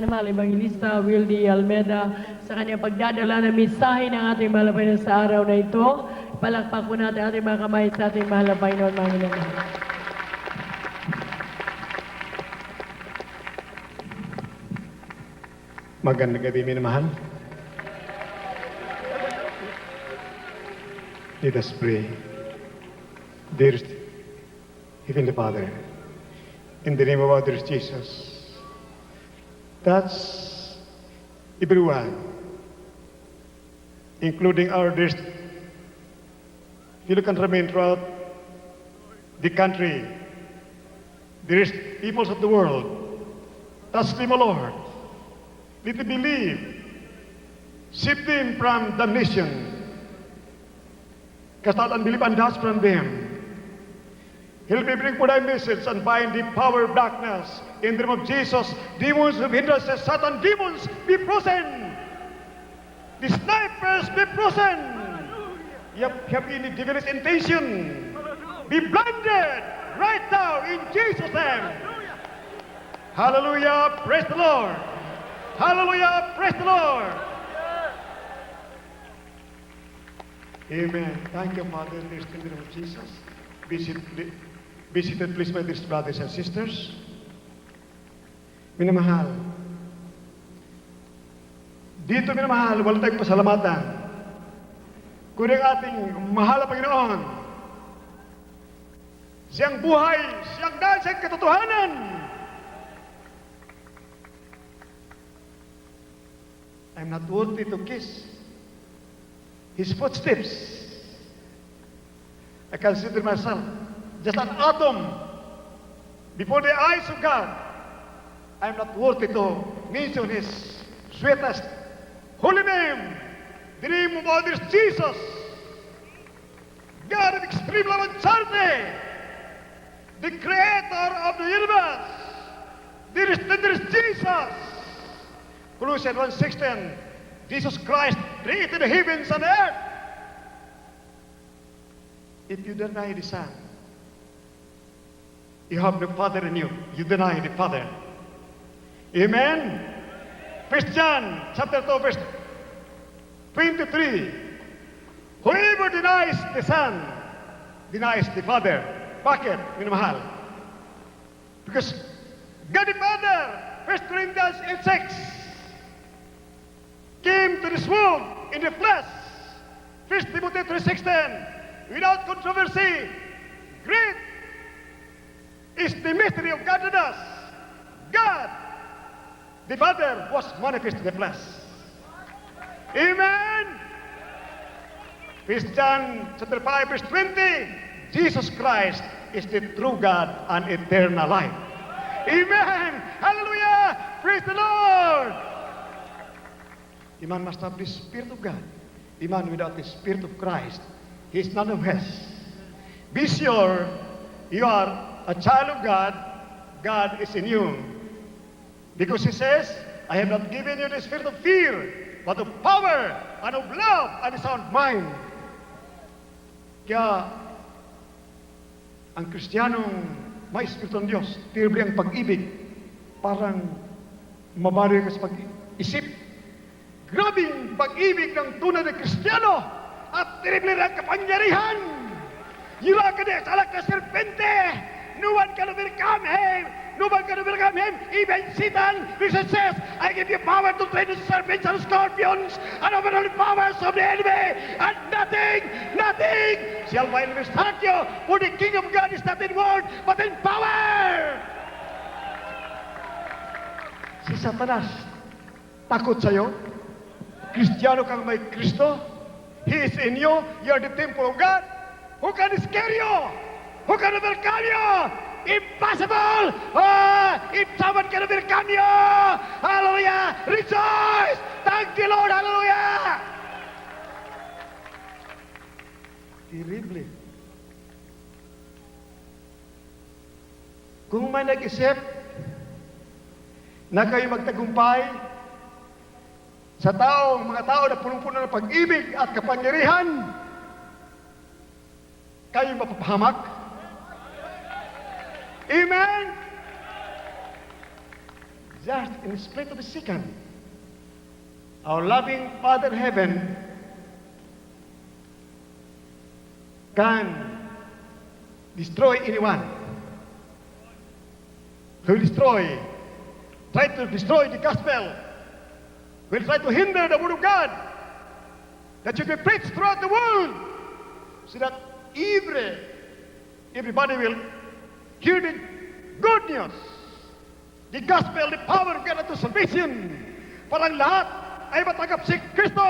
Mahal Evangelista Wildy Almeda sa kanyang pagdadala ng mensahe ng ating mahal na Panginoon sa araw na ito. Palakpak po natin ating mga kamay sa ating mahal na Panginoon, mga minamahal. Magandang gabi, minamahal. Let us pray. Dearest Heavenly Father, in the name of our dear Jesus, touch everyone, including our dearest fellow countrymen throughout the country, dearest peoples of the world. Touch them, O Lord. Let them believe. Save them from damnation. Cast out unbelief and dust from them. Help me bring forth thy message and bind the power of darkness. In the name of Jesus, demons of hindrances, Satan, demons, be frozen. The snipers, be frozen. You have any devilish intention, be blinded right now in Jesus' name. Hallelujah, praise the Lord. Hallelujah, praise the Lord. Amen. Thank you, Father, in the name of Jesus. Be seated, please, my dear brothers and sisters. Minamahal. Dito, minamahal, wala tayong pasalamatan. Kundi ang ating mahal na Panginoon. Siyang buhay, siyang dahil, siyang katotohanan. I'm not worthy to kiss His footsteps. I consider myself just an atom before the eyes of God. I'm not worthy to mention His sweetest holy name, the name of our dear Jesus, God of extreme love and charity, the creator of the universe, there is Jesus. Colossians 1:16, Jesus Christ created the heavens and earth. If you deny the Son, you have the Father in you. You deny the Father. Amen? 1 John chapter 2, verse 23. Whoever denies the Son, denies the Father. Bakit, minamahal? Because God the Father, 1 Corinthians 8:6, came to this world in the flesh. 1 Timothy 3:16, without controversy, great is the mystery of godliness. God, the Father, was manifest in the flesh. Amen. 1 John chapter 5, verse 20, Jesus Christ is the true God and eternal life. Amen. Hallelujah. Praise the Lord. The man must have the Spirit of God. The man without the Spirit of Christ, he is none of his. Be sure you are a child of God. God is in you. Because He says, I have not given you the spirit of fear, but of power and of love and a sound mind. Kaya, ang Kristiyanong may Espiritu ng Diyos, terrible ang pag-ibig, parang mabaroy ka sa pag-isip. Grabing pag-ibig ng tunay na Kristiyano at terrible ang kapangyarihan. Yura ka na sa alak na serpente. No one can overcome him. No one can overcome him. Even Satan, which says, I give you power to tread on serpents and scorpions and over all the powers of the enemy. And nothing shall by enemies hurt you. For the King of God is not in word, but in power. Si Satanas, takot sa'yo. Kristiyano kang may Kristo. He is in you. You are the temple of God. Who can scare you? Who can overcome you? Impossible! If someone can overcome you, hallelujah, rejoice! Thank the Lord, hallelujah! Terrible. Kung may nag-isip na kayo magtagumpay sa mga tao na punong-puno ng pag-ibig at kapangyarihan, kayo mapapahamak. Amen? just in the split of a second, our loving Father in heaven can destroy anyone. Who will try to destroy the gospel, will try to hinder the word of God that should be preached throughout the world, so that everybody will hear the good news, the gospel, the power of God unto salvation. Parang lahat ay matanggap si Kristo.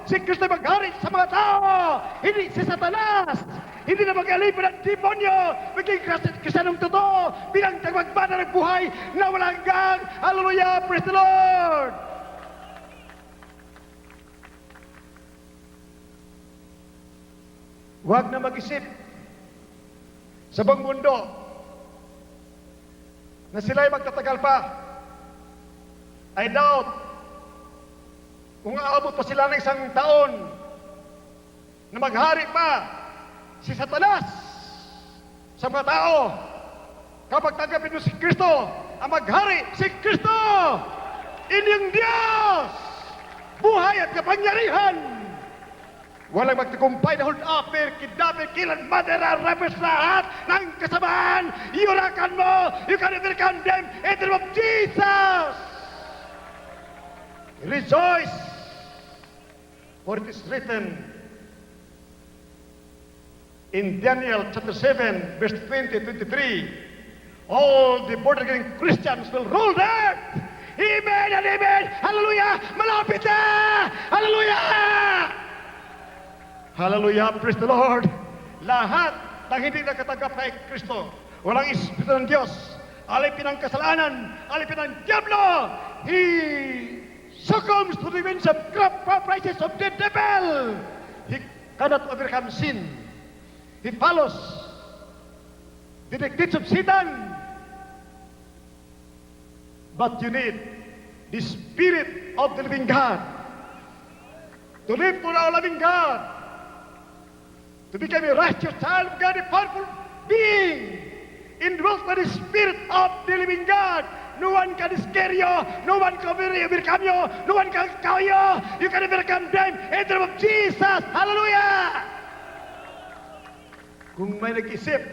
Si Kristo ay maghari sa mga tao, hindi si Satanas. Hindi na mag-alipin ang demonyo. Maging Kristiyanong totoo bilang tagapagbana ng buhay na walang hanggan. Hallelujah! Praise the Lord! Huwag na mag-isip sa buong mundo na sila ay magtatagal pa. I doubt kung aabot pa sila ng isang taon na maghari pa si Satanas sa mga tao. Kapag tanggapin mo si Kristo, ang maghari si Kristo, inyong Diyos, buhay at kapangyarihan. Walang magtagumpay na hold upper, kidnapper, killer, murderer, rapist, lahat ng kasamaan. Iulakan mo, you can never condemn in the name of Jesus. Rejoice, for it is written in Daniel chapter 7, verse 20-23, all the born-again Christians will rule the earth. Amen and amen. Hallelujah. Malapit na. Hallelujah. Hallelujah. Praise the Lord. Lahat ng hindi nakatanggap kay Kristo, walang Espiritu ng Diyos, alipin ang kasalanan, alipin ang diablo, he succumbs to the winds of caprices of the devil. He cannot overcome sin. He follows the dictates of Satan. But you need the Spirit of the living God to live for our loving God, to become a righteous child of God, a powerful being, indwelt by the Spirit of the living God. No one can scare you, no one can overcome you, no one can cow you. You can overcome them in the name of Jesus. Hallelujah! Kung may nag-isip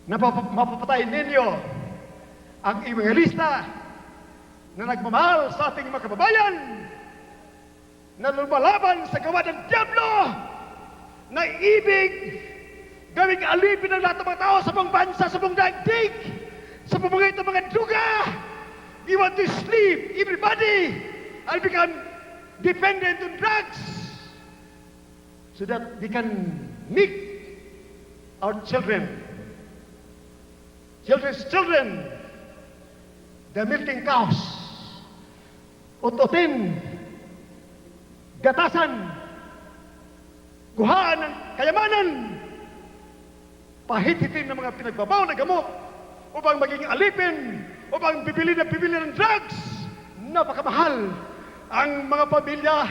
na mapapatayin ninyo ang evangelista na nagmamahal sa ating mga kababayan, na lumalaban sa gawa ng diablo, na ibig gawing alipin ng lahat ng mga tao sa buong bansa, sa buong daigdig, sa pamamagitan ng mga druga. You want to sleep, everybody, and become dependent on drugs, so that they can make our children's children, the milking cows, ututin, gatasan, kuhaan ng kayamanan, pahititin ng mga pinagbabaw na gamot, upang maging alipin, upang bibili ng drugs. Napakamahal ang mga pamilya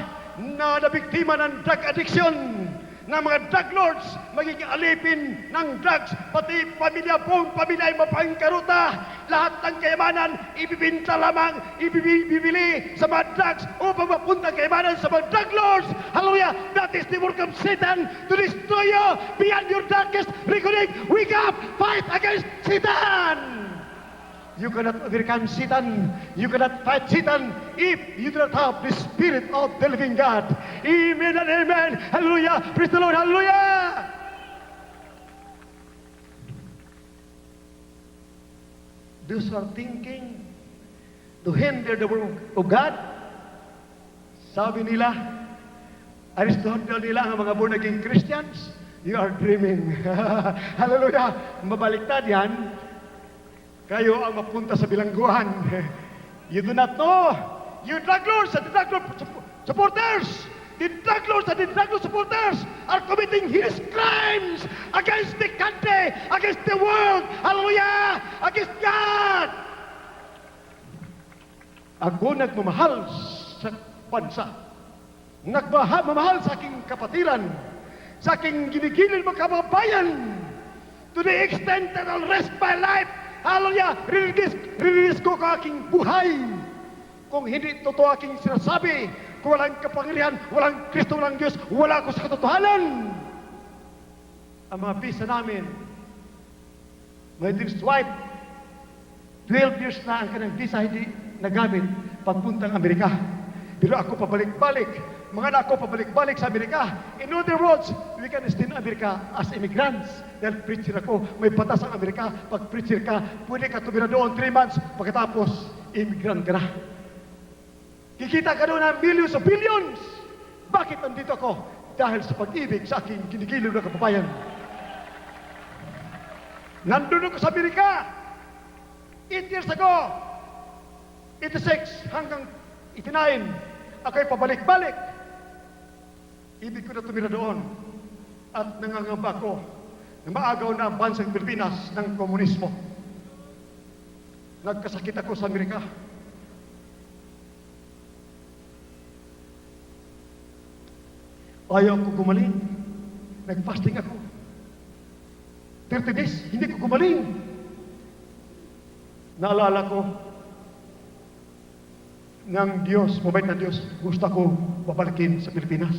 na nabiktima ng drug addiction, na mga drug lords magiging alipin ng drugs, pati pamilya, buong pamilya ay mapangkaruta. Lahat ng kayamanan ibibinta lamang, ibibili sa mga drugs upang mapunta ang kayamanan sa mga drug lords. Hallelujah! That is the work of Satan, to destroy you beyond your darkest reckoning. Wake up! Fight against Satan! You cannot overcome Satan. You cannot fight Satan if you do not have the Spirit of the living God. Amen and amen. Hallelujah. Praise the Lord. Hallelujah. Those who are thinking to hinder the work of God, sabi nila, Aristotle nila ang mga born-again Christians, you are dreaming. Hallelujah. Mabaliktad yan. Kayo ang mapunta sa bilangguan. You do not know. You drug lords and the drug lord supporters, the drug lords and the drug lord supporters are committing heinous crimes against the country, against the world. Hallelujah! Against God. Ako nagmamahal sa bansa. Nagmamahal sa aking kapatiran, sa aking ginigilid mga kababayan, to the extent that I'll risk my life Hallelujah! Release ko ang aking buhay. Kung hindi totoo aking sinasabi, kung walang kapangyarihan, walang Kristo, walang Diyos, wala ako sa katotohanan. Ang mga visa namin, my dearest wife, 12 years na ang kanyang visa hindi nagamit pagpuntang Amerika. Pero ako pabalik-balik, mga anak ko pabalik-balik sa Amerika. In other words, we can stay in America as immigrants. Dahil preacher ako, may batas ang Amerika. Pag preacher ka, pwede ka tumira doon 3 months, pagkatapos, immigrant ka na. Kikita ka doon ng millions of billions. Bakit nandito ako? Dahil sa pag-ibig sa aking kinikilog na kababayan. Nandun ako sa Amerika. 8 years ago, 86 hanggang 89, ako'y pabalik-balik. Ibig ko na tumira doon. At nangangamba ko na maagaw na ang bansang Pilipinas ng komunismo. Nagkasakit ako sa Amerika. Ayaw ko gumaling. Nag-fasting ako. 30 days, hindi ko gumaling. Naalala ko ng Diyos, mabait na Diyos, gusto ko babalikin sa Pilipinas.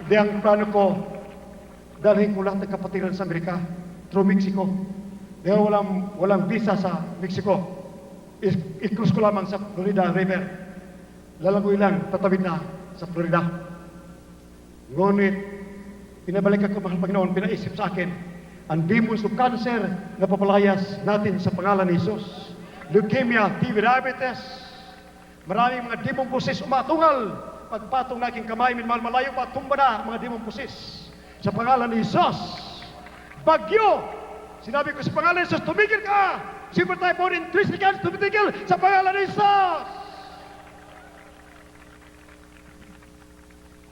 Hindi ang plano ko, dalhin ko lahat ng kapatiran sa Amerika, through Mexico. Dahil walang visa sa Mexico. I-cruise ko lamang sa Florida River. Lalagoy lang, tatawid na sa Florida. Ngunit, pinabalik ako, mahal Panginoon, pinaisip sa akin, ang demons of cancer na papalayas natin sa pangalan ni Jesus. Leukemia, TB, diabetes, maraming mga demon pusis umatungal. Pagpatong na aking kamay, minmal malayo pa, tumba na mga demon pusis. Sa pangalan ni Jesus. Bagyo, sinabi ko sa pangalan ni Jesus, tumigil ka! Super typhoon in 3 seconds, tumigil sa pangalan ni Jesus!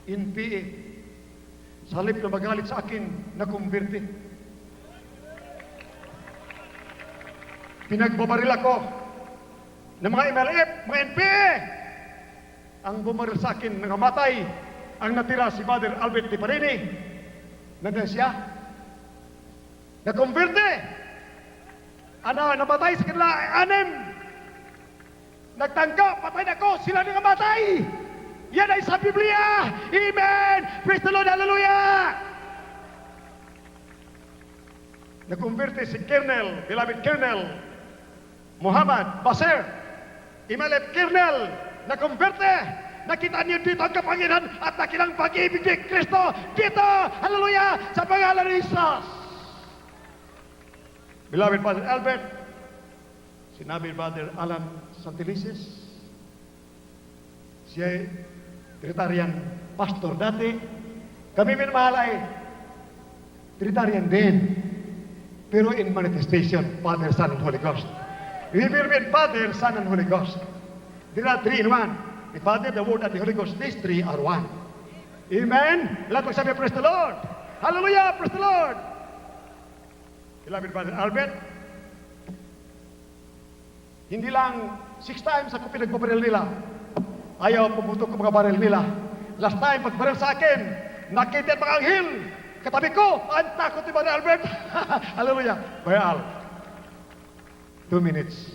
In PA, sa halip na magalit sa akin, nakumbirti. Pinagbabaril ako ng mga MLF, mga NPA. Ang bumaril sa akin, nangamatay. Ang natira si Father Albert Di Parini. Nandiyan siya. Nakumbirti. Namatay sa kanila, 6. Nagtangka, patay na ko, sila nangamatay. Yan ay sa Biblia. Amen. Praise the Lord. Hallelujah. Nakumbirti si Colonel, beloved Colonel Muhammad Basir, Imalep Colonel, nakumbirti. Nakita niyo dito ang kapangyarihan at nakilang pag-ibig ni Kristo dito. Hallelujah. Sa pangalan ni Jesus. Beloved Father Albert, sinabi Father Alan Santelices, siya ay Trinitarian pastor dati. Kami minamahal ay Trinitarian din. Pero in manifestation, Father, Son, and Holy Ghost. We believe in Father, Son, and Holy Ghost. They are 3 in 1. The Father, the Word, and the Holy Ghost, these 3 are 1. Amen? Lahat magsabi, praise the Lord. Hallelujah, praise the Lord. Beloved Father Albert, hindi lang 6 times ako pinagbabaril nila. Ayaw pumutok ang mga baril nila. Last time, pagbaril sa akin, nakita ang mga anghel. Katabi ko, ang takot ni Father Albert. Hallelujah. Brother Al, 2 minutes.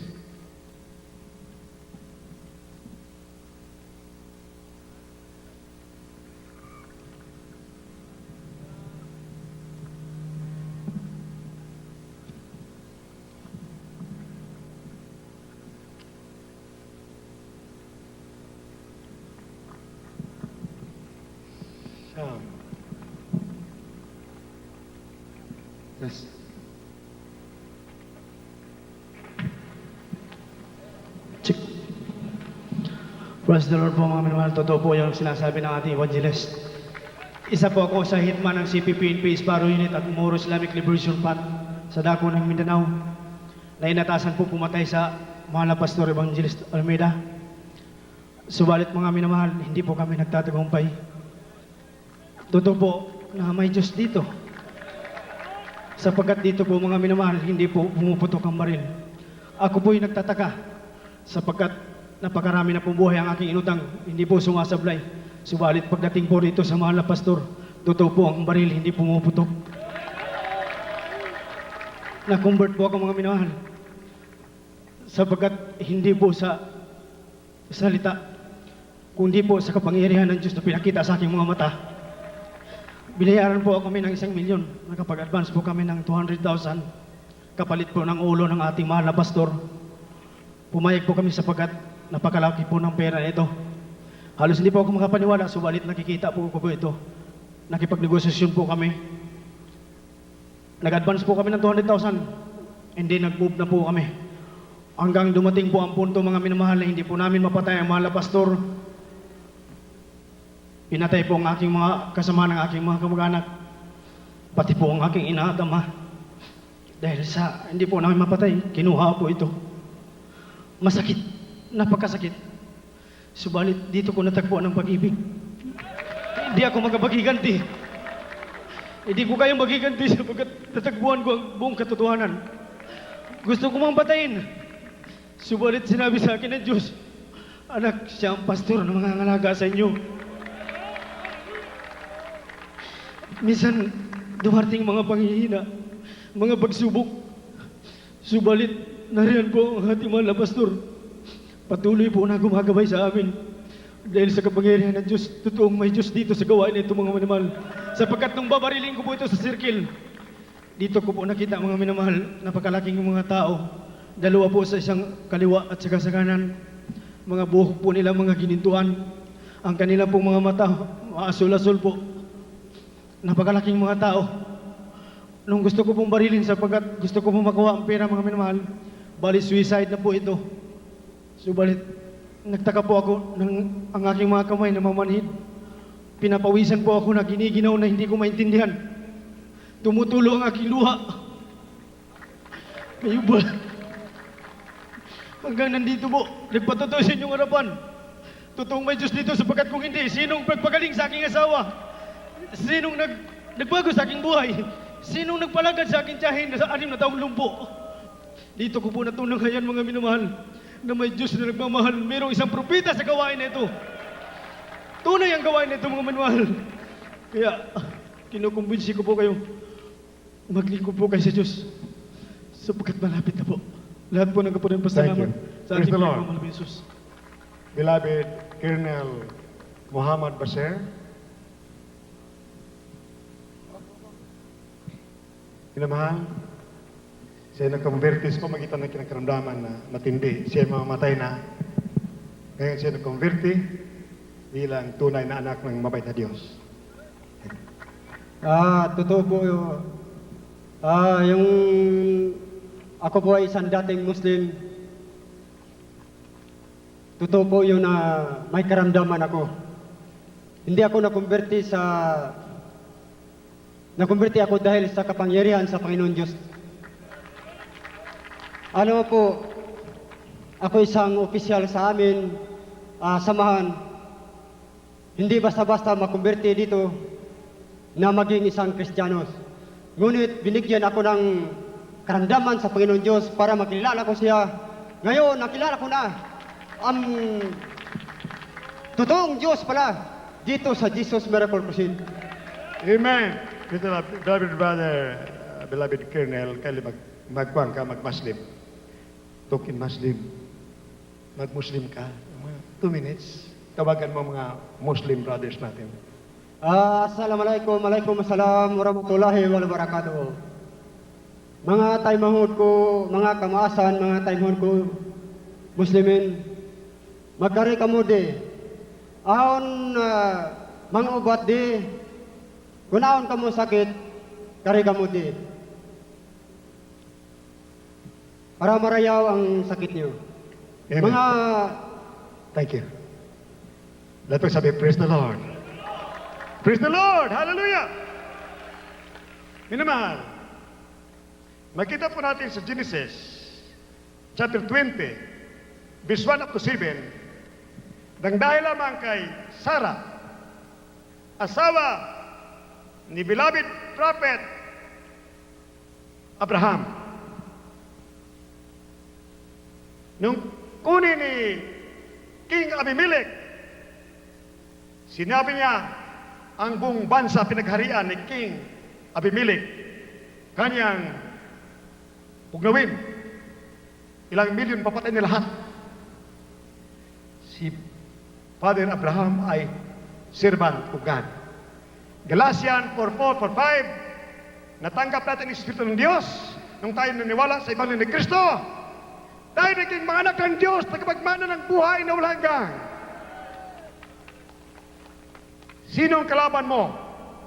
Yes. Check. Praise the Lord po mga minamahal. Totoo po yung sinasabi ng ating evangelist. Isa po ako sa hitman ng CPP NP Sparrow Unit at Moro Islamic Liberation Front sa dako ng Mindanao na inatasan po pumatay sa mahal na Pastor Evangelist Almeida. Subalit mga minamahal, hindi po kami nagtatagumpay. Totoo po na may Diyos dito. Sapagkat dito po mga minamahal, hindi po pumuputok ang baril. Ako po'y nagtataka sapagkat napakarami na pong buhay ang aking inutang, hindi po sumasablay. Subalit pagdating po rito sa mahal na pastor, totoo po ang baril, hindi pumuputok. Na-convert po ako mga minamahal. Sapagkat hindi po sa salita, kundi po sa kapangyarihan ng Diyos na pinakita sa aking mga mata. Binayaran po kami ng 1 milyon. Nakapag-advance po kami ng 200,000. Kapalit po ng ulo ng ating mahal na pastor. Pumayag po kami sapagkat napakalaki po ng pera nito. Halos hindi po ako makapaniwala, subalit nakikita po ko ito. Nakipagnegosasyon po kami. Nag-advance po kami ng 200,000. Hindi nag-move na po kami. Hanggang dumating po ang punto mga minamahal na hindi po namin mapatay ang mahal na pastor. Pinatay po ang aking mga kasama ng aking mga kamag-anak. Pati po ang aking ina at ama. Dahil sa hindi po namin mapatay, kinuha po ito. Masakit, napakasakit. Subalit dito ko natagpuan ang pag-ibig. Hindi ako magpagiganti. Hindi ko kayang magiganti sapagkat natagpuan ko ang buong katotohanan. Gusto ko mang patayin. Subalit sinabi sa akin ng Diyos, anak, siya ang pastor na mangangalaga sa inyo. Minsan, dumating mga panghihina, mga pagsubok. Subalit, nariyan po ang ating mahal na pastor. Patuloy po na gumagabay sa amin. Dahil sa kapangyarihan ng Diyos, totoong may Diyos dito sa gawain nito mga minamahal. Sapagkat nung babariling ko po ito sa circle, dito ko po nakita mga minamahal, napakalaking mga tao. Dalawa po sa isang kaliwa at saka sa kanan. Mga buhok po nila mga ginintuan. Ang kanila pong mga mata, maasul-asul po. Napakalaking mga tao. Nung gusto ko pong barilin sapagkat gusto ko pong makuha ang pera mga minamahal, bali suicide na po ito. Subalit, nagtaka po ako ng ang aking mga kamay na mamanhid. Pinapawisan po ako na giniginaw na hindi ko maintindihan. Tumutulo ang aking luha. Kayo ba? Hanggang nandito po, nagpatotoo sa inyong harapan. Totoong may Diyos dito sapagkat kung hindi, sinong pagpagaling sa aking asawa? Sinong nagbago sa aking buhay? Sinong nagpalagad sa aking tiyahin na sa 6 na taong lumpo? Dito ko po natunanghayan mga minamahal na may Diyos na nagmamahal. Mayroong isang propeta sa gawain na ito. Tunay ang gawain na ito mga minamahal. Kaya, kinukumbinsi ko po kayo. Maglingkod po kayo sa Diyos. Sapagkat malapit na po. Lahat po ng kapunan pasalamat sa Praise ating the Lord. pagmamahal ng Jesus. Beloved Colonel Muhammad Basir, kinamahal, siya nagkonvertis po magitan ng kinakaramdaman na matindi. Siya mamamatay na. Ngayon siya nagkonverti bilang tunay na anak ng mabait na Diyos. Totoo po yun. Yung ako po ay isang dating Muslim. Totoo po yun na may karamdaman ako. Hindi ako nakonverti ako dahil sa kapangyarihan sa Panginoon Diyos. Ano po, ako isang opisyal sa amin, samahan. Hindi basta-basta makonverti dito na maging isang Kristiyanos. Ngunit binigyan ako ng karamdaman sa Panginoon Diyos para makilala ko siya. Ngayon, nakilala ko na ang totoong Diyos pala dito sa Jesus Miracle Crusade. Amen. Beloved brother, beloved Colonel, kaya magkuhan ka, mag-Muslim. Token Muslim. Mag-Muslim ka. Mga 2 minutes. Tawagan mo mga Muslim brothers natin. Assalamualaikum, waalaikumsalam, warahmatullahi wabarakatuh. Mga taimahod ko, mga kamaasan, mga taimahod ko, Muslimin, magkari kamo di. Ahon mga ubat di, kunaon kamo sakit, kari kamo di. Para marayaw ang sakit niyo. Amen. Mga Thank you. Let us sabi, praise the Lord. Praise the Lord! Hallelujah! Minamahal, makita po natin sa Genesis, chapter 20, verse 1 up to 7, nang dahil lamang kay Sarah, asawa ni beloved prophet Abraham, nung kunin ni King Abimelech, sinabi niya, ang buong bansa pinagharian ni King Abimelech, kanyang pugnawin. Ilang milyon papatay nila lahat. Si Father Abraham ay servant of God. Galatians 4:4-5, natanggap natin ang Espiritu ng Diyos nung tayo naniwala sa Ebanghelyo ni Kristo. Tayo naging mga anak ng Diyos, tagapagmana ng buhay na walang hanggan. Sino ang kalaban mo?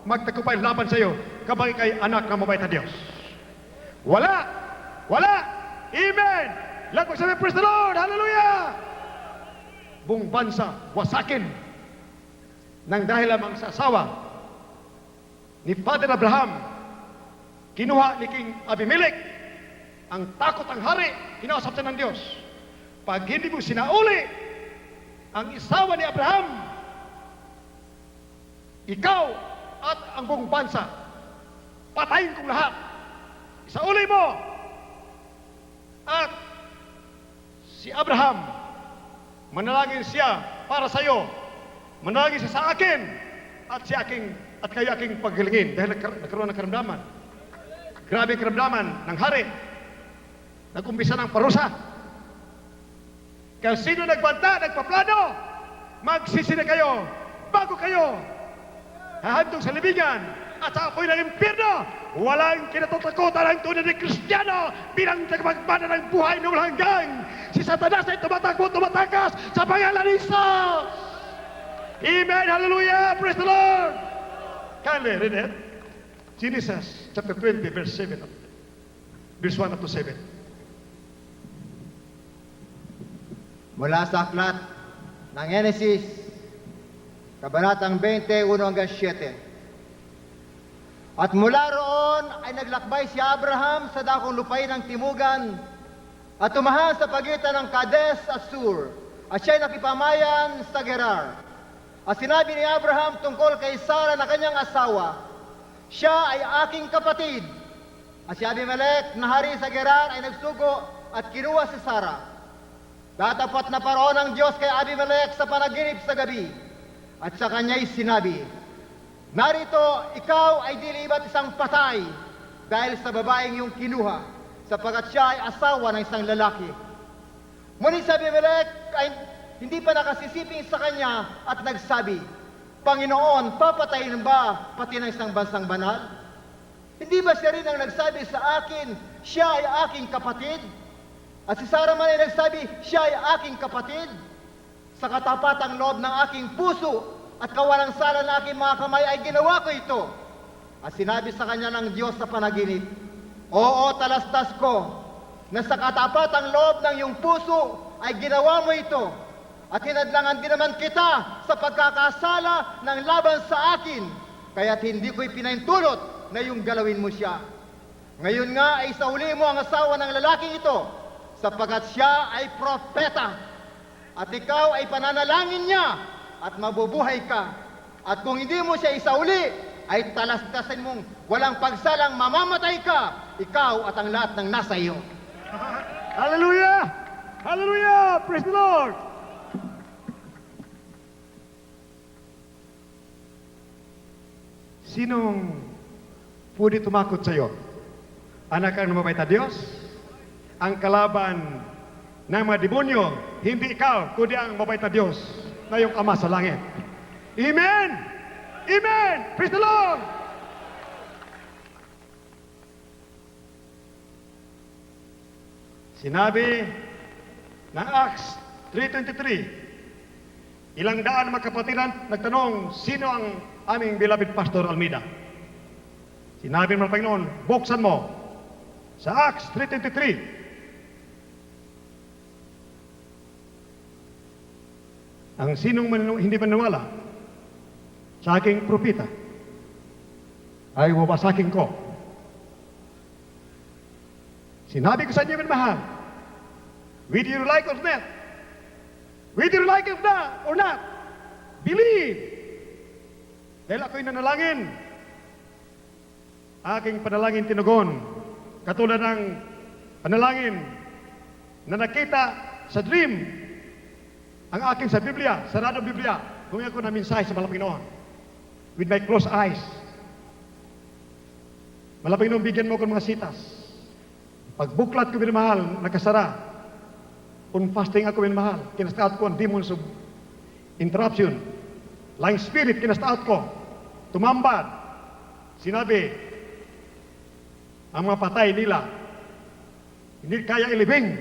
Magtagumpay laban sa iyo kapag kay anak ng mabait na Diyos. Wala! Wala! Amen! Lahat magsabi, praise the Lord! Hallelujah! Buong bansa, wasakin nang dahil lamang sa asawa ni Father Abraham. Kinuha ni King Abimelech ang takot ang hari, kinausap siya ng Diyos. Pag hindi mo sinauli ang isawa ni Abraham, ikaw at ang buong bansa, patayin kong lahat. Isauli mo. At si Abraham, manalangin siya para sa iyo. Manalangin siya sa akin at kayo aking paghilingin dahil nagkaroon ng karamdaman. Grabe karamdaman ng hari. Nag-umpisa ng parusa. Kaya sino nagbanta, nagpaplano, magsisi na kayo bago kayo hahantong sa libingan at sa apoy ng impyerno. Walang kinatatakutan ang tunay na Kristiyano bilang tagapagmana ng buhay na walang hanggan. Si Satanas ay tumatakbo, tumatakas sa pangalan ni Jesus. Amen, hallelujah, praise the Lord. Kindly read it. Genesis chapter 20, verse 7. Verse 1 up to 7. Mula sa aklat ng Genesis, Kabanatang 20, 1 hanggang 7. At mula roon ay naglakbay si Abraham sa dakong lupain ng Timugan at tumahan sa pagitan ng Kades at Sur at siya'y nakipamayan sa Gerar. At sinabi ni Abraham tungkol kay Sarah na kanyang asawa, siya ay aking kapatid. At si Abimelech na hari sa Gerar ay nagsugo at kinuha si Sarah. Tatapat na paroon ng Diyos kay Abimelech sa panaginip sa gabi. At sa kanya'y sinabi, narito, ikaw ay dilibat isang patay dahil sa babaeng iyong kinuha, sapagkat siya ay asawa ng isang lalaki. Ngunit si Abimelech ay hindi pa nakasisiping sa kanya at nagsabi, Panginoon, papatayin ba pati ng isang bansang banal? Hindi ba siya rin ang nagsabi sa akin, siya ay aking kapatid? At si Sarah man ay nagsabi, siya ay aking kapatid? Sa katapatang loob ng aking puso at kawalang sala ng aking mga kamay ay ginawa ko ito. At sinabi sa kanya ng Diyos sa panaginip, oo, talastas ko, na sa katapatang loob ng iyong puso ay ginawa mo ito. At hinadlangan din naman kita sa pagkakasala ng laban sa akin, kaya't hindi ko'y pinaintulot na yung galawin mo siya. Ngayon nga ay sauli mo ang asawa ng lalaking ito, sapagkat siya ay propeta. At ikaw ay pananalangin niya at mabubuhay ka. At kung hindi mo siya isauli, ay talastasin mong walang pagsalang mamamatay ka, ikaw at ang lahat ng nasa iyo. Hallelujah! Hallelujah! Praise the Lord! Sinong pwede tumakot sa iyo? Anak ang mabait na Diyos? Ang kalaban ng mga demonyo, hindi ikaw, kundi ang mabait na Diyos na iyong Ama sa langit. Amen! Amen! Praise the Lord! Sinabi ng Acts 3:23, ilang daan mga kapatiran nagtanong, sino ang aming beloved Pastor Almeida? Sinabi ng Panginoon, buksan mo sa Acts 3:23. Ang sinong hindi maniwala sa aking propeta ay wawasakin ko. Sinabi ko sa inyo, minamahal, whether you like or not, whether you like it or not, believe. Dahil ako'y nanalangin, aking panalangin tinugon, katulad ng panalangin na nakita sa dream, ang akin sa Biblia, sarado Biblia, humingi ako ng mensahe sa Malapanginoon. With my closed eyes. Malapanginoon, bigyan mo ko ng mga sitas. Pagbuklat ko minamahal, nakasara. Kung fasting ako minamahal, kinastaat ko ang demons of interruption. Lying spirit, kinastaat ko. Tumambad. Sinabi, ang mga patay nila, hindi kaya ilibing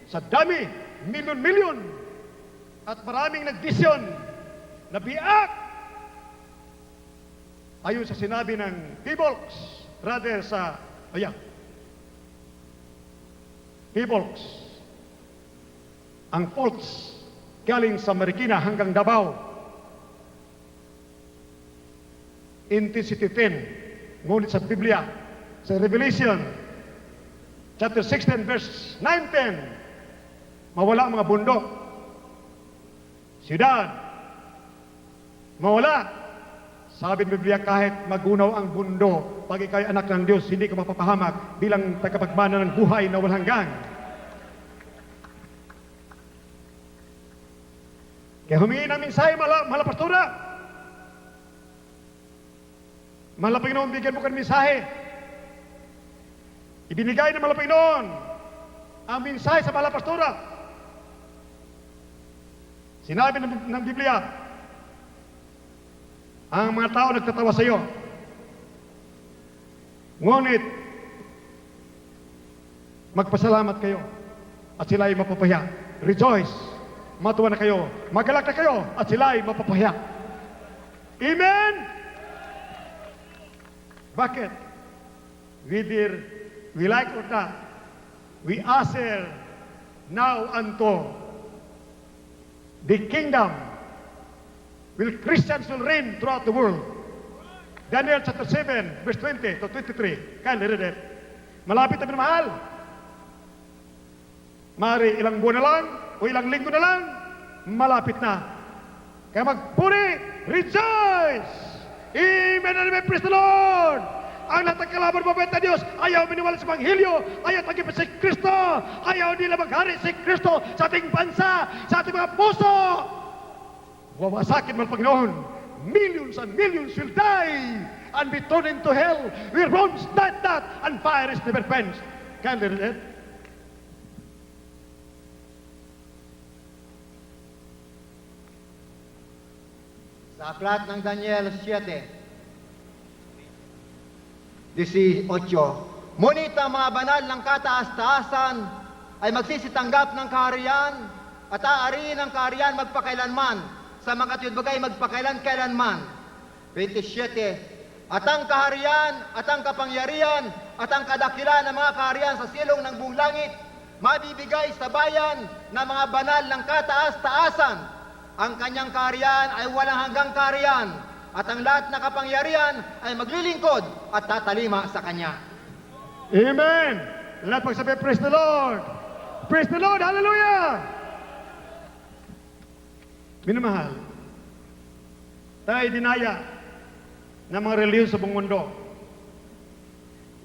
sa dami, milyon-milyon, at maraming nagdisyon, nabiak. Ayon sa sinabi ng P-Bolks, rather sa, P-Bolks, ang faults galing sa Marikina hanggang Davao, intensity 10, ngunit sa Biblia, sa Revelation, chapter 16, verse 9-10, mawala ang mga bundok, siyudad, mawala. Sabi ng Biblia, kahit magunaw ang mundo, pag ikaw'y anak ng Diyos, hindi ka mapapahamak bilang tagapagmana ng buhay na walang hanggan. Kaya humingi ng mensahe, mahal pastora. Mahal na Panginoon, bigyan mo ka ng mensahe. Ibinigay ng mahal na Panginoon ang mensahe sa mahal na pastora. Sinabi ng Biblia, ang mga tao nagtatawa sa iyo. Ngunit, magpasalamat kayo at sila ay mapapahiya. Rejoice, matuwa na kayo. Magalak na kayo at sila ay mapapahiya. Amen? Bakit? Whether we like or not, we usher now unto the kingdom. Will Christians will reign throughout the world. Daniel chapter 7, verse 20 to 23. Kindly read it. Malapit na minamahal. Mari ilang buwan na lang o ilang linggo na lang, malapit na. Kaya magpuri, rejoice! Amen and amen, praise the Lord! Ang lahat ng kalaban mabait na Diyos, ayaw miniwala sa Evangelyo, ayaw tagipin si Kristo, ayaw nila maghari si Kristo sa ating bansa, sa ating mga puso. Wawasakin mo ang Panginoon. Millions and millions will die and be thrown into hell where bombs not and fire is never quenched. Can you read it? Sa aklat ng Daniel 7:18, ngunit ang mga banal ng kataas-taasan ay magsisitanggap ng kaharian at aariin ang kaharian magpakailanman, sa mga tuyod-bagay magpakailan-kailanman. 27, at ang kaharian, at ang kapangyarihan, at ang kadakilan ng mga kaharian sa silong ng buong langit, mabibigay sa bayan ng mga banal ng kataas-taasan. Ang kanyang kaharian ay walang hanggang kaharian, at ang lahat na kapangyarihan ay maglilingkod at tatalima sa kanya. Amen! Lahat magsabi, praise the Lord! Praise the Lord! Hallelujah! Minamahal, tayo dinaya ng mga reliyon sa buong mundo.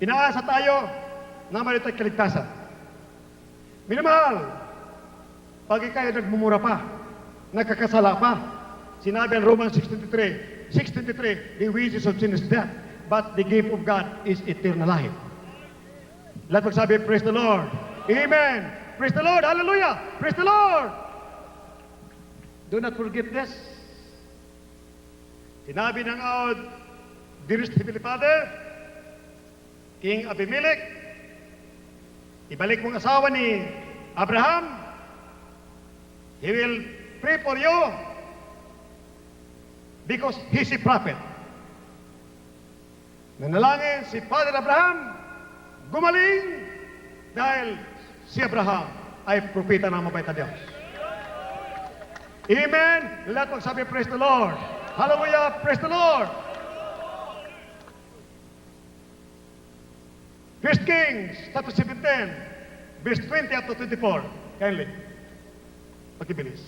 Inaasa tayo na mayroon tayong kaligtasan. Minamahal, pag ikay nagmumura pa, nagkakasala pa, sinabi ang Romans 6:23, the wages of sin is death, but the gift of God is eternal life. Lahat magsabi, praise the Lord. Amen. Praise the Lord. Hallelujah. Praise the Lord. Do not forget this. Sinabi ng our dearest Heavenly Father, King Abimelech, ibalik mong asawa ni Abraham. He will pray for you because he's a prophet. Nanalangin si Father Abraham, gumaling dahil si Abraham ay propeta ng mabait na Diyos. Amen. Lahat magsabi, praise the Lord. Hallelujah, praise the Lord. 1 Kings, chapter 17, verse 20 up to 24. Kindly. Pakibilis.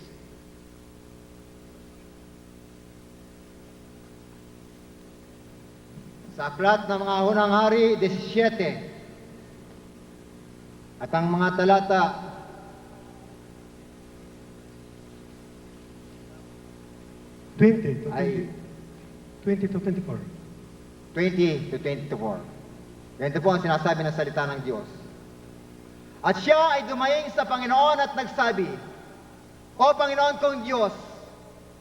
Sa aklat ng mga unang hari, 17, at ang mga talata 20 to ay 20 to 24. 20 to 24. Ganito po ang sinasabi ng salita ng Diyos. At siya ay dumaing sa Panginoon at nagsabi, O Panginoon kong Diyos,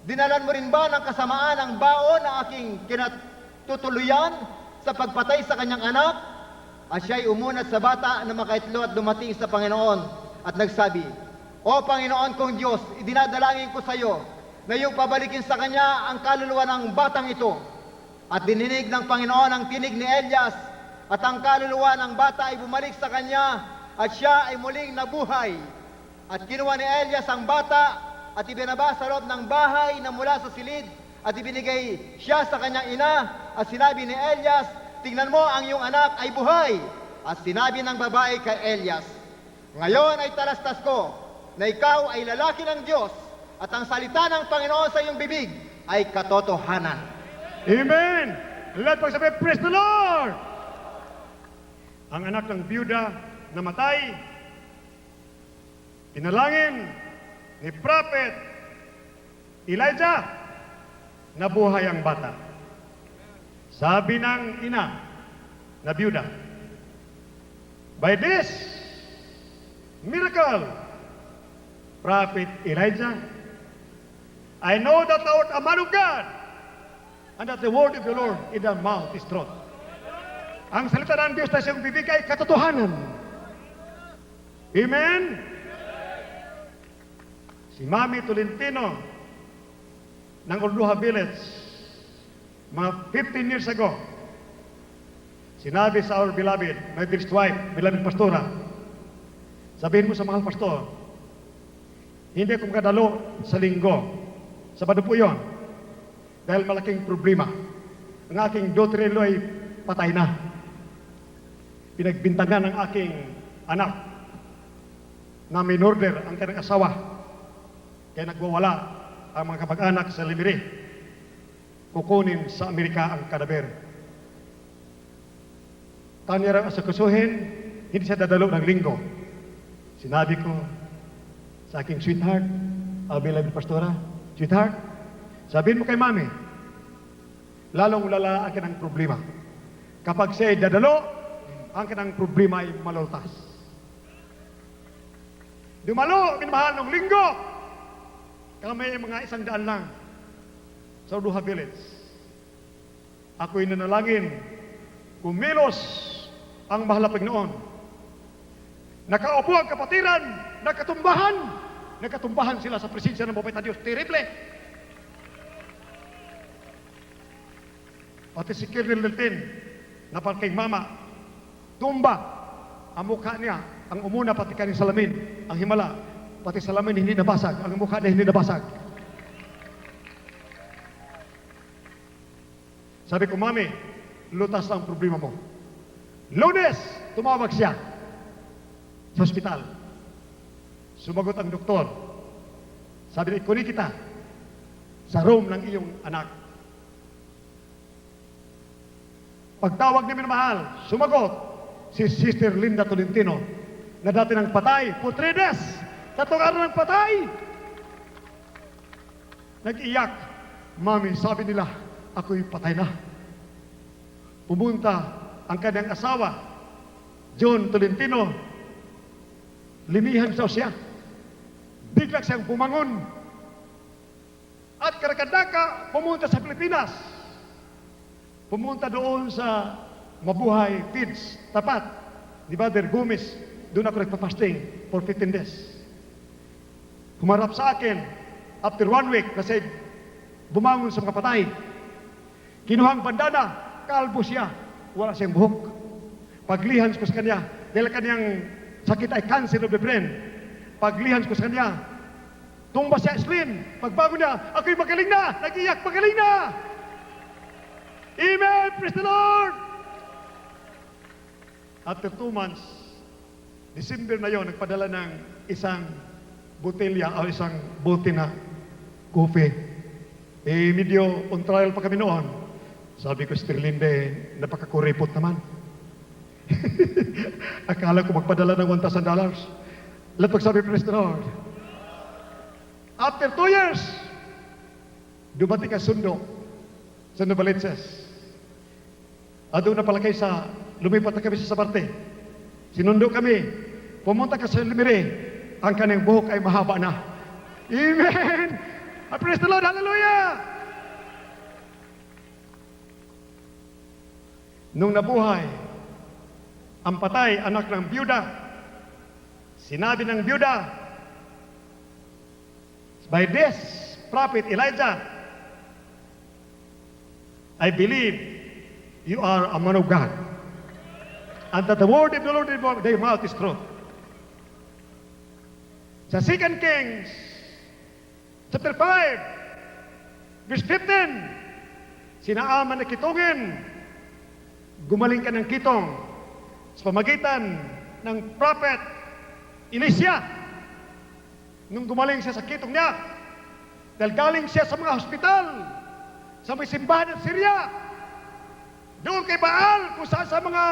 dinalan mo rin ba ng kasamaan ang baon ng aking kinatutuluyan sa pagpatay sa kanyang anak? At siya ay umunat sa bata na makaitlo at dumating sa Panginoon at nagsabi, O Panginoon kong Diyos, idinadalangin ko sa iyo na iyong pabalikin sa kanya ang kaluluwa ng batang ito. At dininig ng Panginoon ang tinig ni Elias, at ang kaluluwa ng bata ay bumalik sa kanya, at siya ay muling nabuhay. At kinuha ni Elias ang bata, at ibinaba sa loob ng bahay na mula sa silid, at ibinigay siya sa kanyang ina, at sinabi ni Elias, Tingnan mo, ang iyong anak ay buhay. At sinabi ng babae kay Elias, Ngayon ay talastas ko, na ikaw ay lalaki ng Diyos, at ang salita ng Panginoon sa iyong bibig ay katotohanan. Amen! Lahat pagsabi, praise the Lord! Ang anak ng biyuda namatay, inalangin ni Prophet Elijah, nabuhay ang bata. Sabi ng ina na biyuda, By this miracle, Prophet Elijah, I know that thou art a man of God, and that the word of the Lord in thy mouth is truth. Ang salita ng Diyos na siyang bibig ay katotohanan. Amen? Si Mami Tolentino ng Orduha Village, mga 15 years ago, sinabi sa our beloved, my dearest wife, beloved pastora, sabihin mo sa mahal pastor, hindi ako makadalo sa linggo. Sabado po yun. Dahil malaking problema. Ang aking daughter-in-law ay patay na. Pinagbintangan ng aking anak na minorder ang kanyang asawa. Kaya nagwawala ang mga kapag-anak sa Limiri. Kukunin sa Amerika ang kadaber. Kanya raw asakusuhin, hindi siya dadalo ng linggo. Sinabi ko sa aking sweetheart, beloved pastora, sweetheart, sabihin mo kay Mami, lalong lala ang kanang problema. Kapag siya ay dadalo, ang kanang problema ay malultas. Dumalo, minamahal ng linggo. Kami mga 100 lang sa Orduha Village. Ako'y nanalangin, kumilos ang mahal na Panginoon. Nakaupo ang kapatiran, nakatumbahan sila sa presensya ng Bapay na Diyos. Terrible! Pati si Kirnel Deltin, napal kay Mama, tumba ang mukha niya, ang umuna pati kaning salamin, ang himala, pati salamin hindi nabasag, ang mukha niya hindi nabasag. Sabi ko, Mami, lutas ang problema mo. Lunes, tumawag siya sa ospital. Sumagot ang doktor. Sabi niya, kunin kita sa room ng iyong anak. Pagtawag ni minamahal, sumagot si Sister Linda Tolentino na dati ng patay, Putrides, tatlong araw ng patay. Nag-iyak, Mami, sabi nila, ako'y patay na. Pumunta ang kanyang asawa, John Tolentino, linihan siya. Bigla siyang bumangon. At karakadaka, pumunta sa Pilipinas. Pumunta doon sa Mabuhay Feeds, tapat, ni Brother Gomez. Doon ako nagpa-fasting for 15 days. Humarap sa akin, after 1 week, kasi bumangon sa mga patay. Kinuhang bandana, kalbo siya, wala siyang buhok. Paglihan ko sa kanya, dahil kanyang sakit ay cancer of the brain. Paglihan ko sa kanya, tumba siya slim. Pagbago niya, ako'y magaling na, nag-iyak, magaling na. Amen, praise the Lord. After 2 months, December na yon, nagpadala ng isang botelya o isang bote na coffee. Medyo on trial pa kami noon. Sabi ko, Sister Linde, napakakuripot naman. Akala ko magpadala ng $1,000. Lahat pagsabi, praise the Lord. After 2 years, dumating ang sundo sa Novaliches. Doon na palagay sa, lumipat na kami sa Sabarte. Sinundo kami. pumunta ka sa Limiri, ang kanyang buhok ay mahaba na. Amen! Praise the Lord! Hallelujah! Nung nabuhay, ang patay anak ng biyuda, sinabi ng biyuda, by this prophet Elijah, I believe you are a man of God, and that the word of the Lord in their mouth is truth. Sa 2 Kings, chapter 5, verse 15, sinaaman na kitongin, gumaling ka ng kitong sa pamagitan ng prophet Elisha. Nung gumaling siya sa kitong niya, dahil galing siya sa mga hospital, sa may simbahan ng Syria, doon kay Baal, kung saan sa mga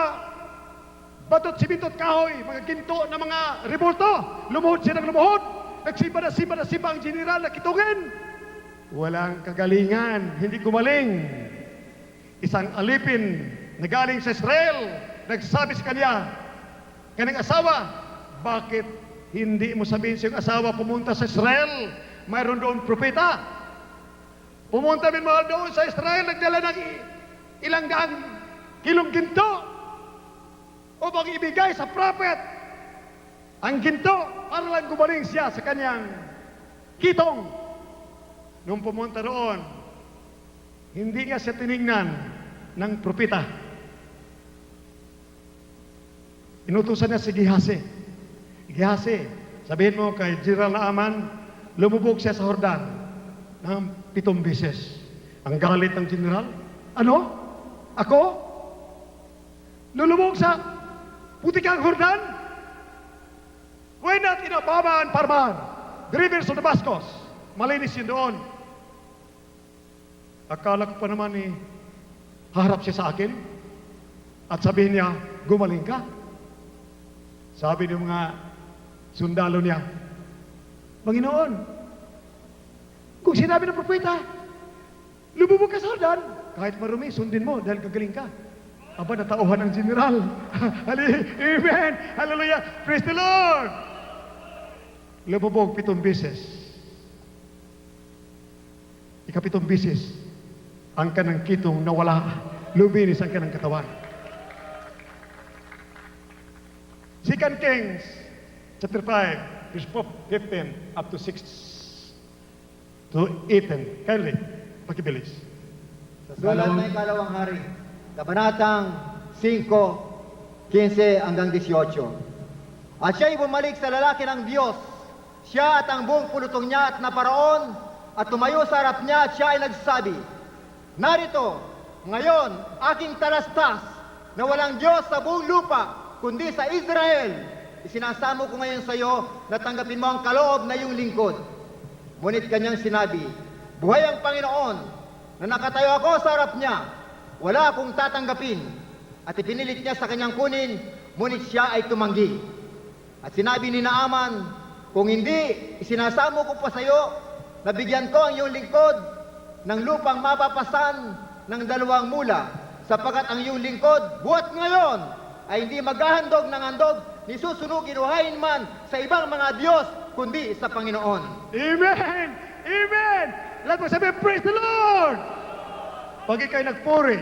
batot, siminto at kahoy, mga ginto na mga rebulto, lumuhod siya ng lumuhod, nagsimba ang general na kitungin. Walang kagalingan, hindi gumaling. Isang alipin na galing sa Israel, nagsabi sa kanya, kanyang asawa, bakit hindi mo sabihin sa iyong asawa pumunta sa Israel? Mayroon doon propeta. Pumunta min mahal doon sa Israel, nagdala ng ilang daang kilong ginto upang ibigay sa prophet ang ginto para lang gumaling siya sa kanyang kitong. Nung pumunta roon, hindi nga siya tinignan ng propeta. Inutusan niya si Gihase. Gihase, sabihin mo kay General Naaman, lumubog siya sa Jordan ng 7 beses. Ang galit ng general, ano? Ako? Lulubog sa putikang Jordan? Why not in Ababa and Parmar, the rivers of Damascus? Malinis yun doon. Akala ko pa naman harap siya sa akin at sabihin niya, gumaling ka. Sabi ng mga sundalo niya, Panginoon, kung sinabi ng propeta, lumubog ka sa Jordan, kahit marumi, sundin mo dahil gagaling ka. Aba, natauhan ng general. Amen! Hallelujah! Praise the Lord! Lumubog 7 beses. Ika-7 beses, ang kanang kitong nawala, luminis ang kanang katawan. 2 Kings, chapter 5, verse 15 up to 6 to 18. Kindly, pakibilis. Sa sulat ng Ikalawang Hari, Kabanatang 5, 15 hanggang 18. At siya'y bumalik sa lalaki ng Diyos, siya at ang buong pulutong niya at naparaon, at tumayo sa harap niya at siya ay nagsabi, narito, ngayon, aking talastas, na walang Diyos sa buong lupa, kundi sa Israel. Isinasamo ko ngayon sa iyo na tanggapin mo ang kaloob na iyong lingkod. Ngunit kanyang sinabi, buhay ang Panginoon, na nakatayo ako sa harap niya, wala akong tatanggapin. At ipinilit niya sa kanyang kunin, ngunit siya ay tumanggi. At sinabi ni Naaman, kung hindi, isinasamo ko pa sa iyo, na bigyan ko ang iyong lingkod ng lupang mapapasan ng 2 mula, sapagkat ang iyong lingkod, buhat ngayon, ay hindi maghahandog ng handog ni susunugin o hain man sa ibang mga Diyos, kundi sa Panginoon. Amen! Amen! Lahat mo sabihin, praise the Lord! Pag ikaw'y nagpuri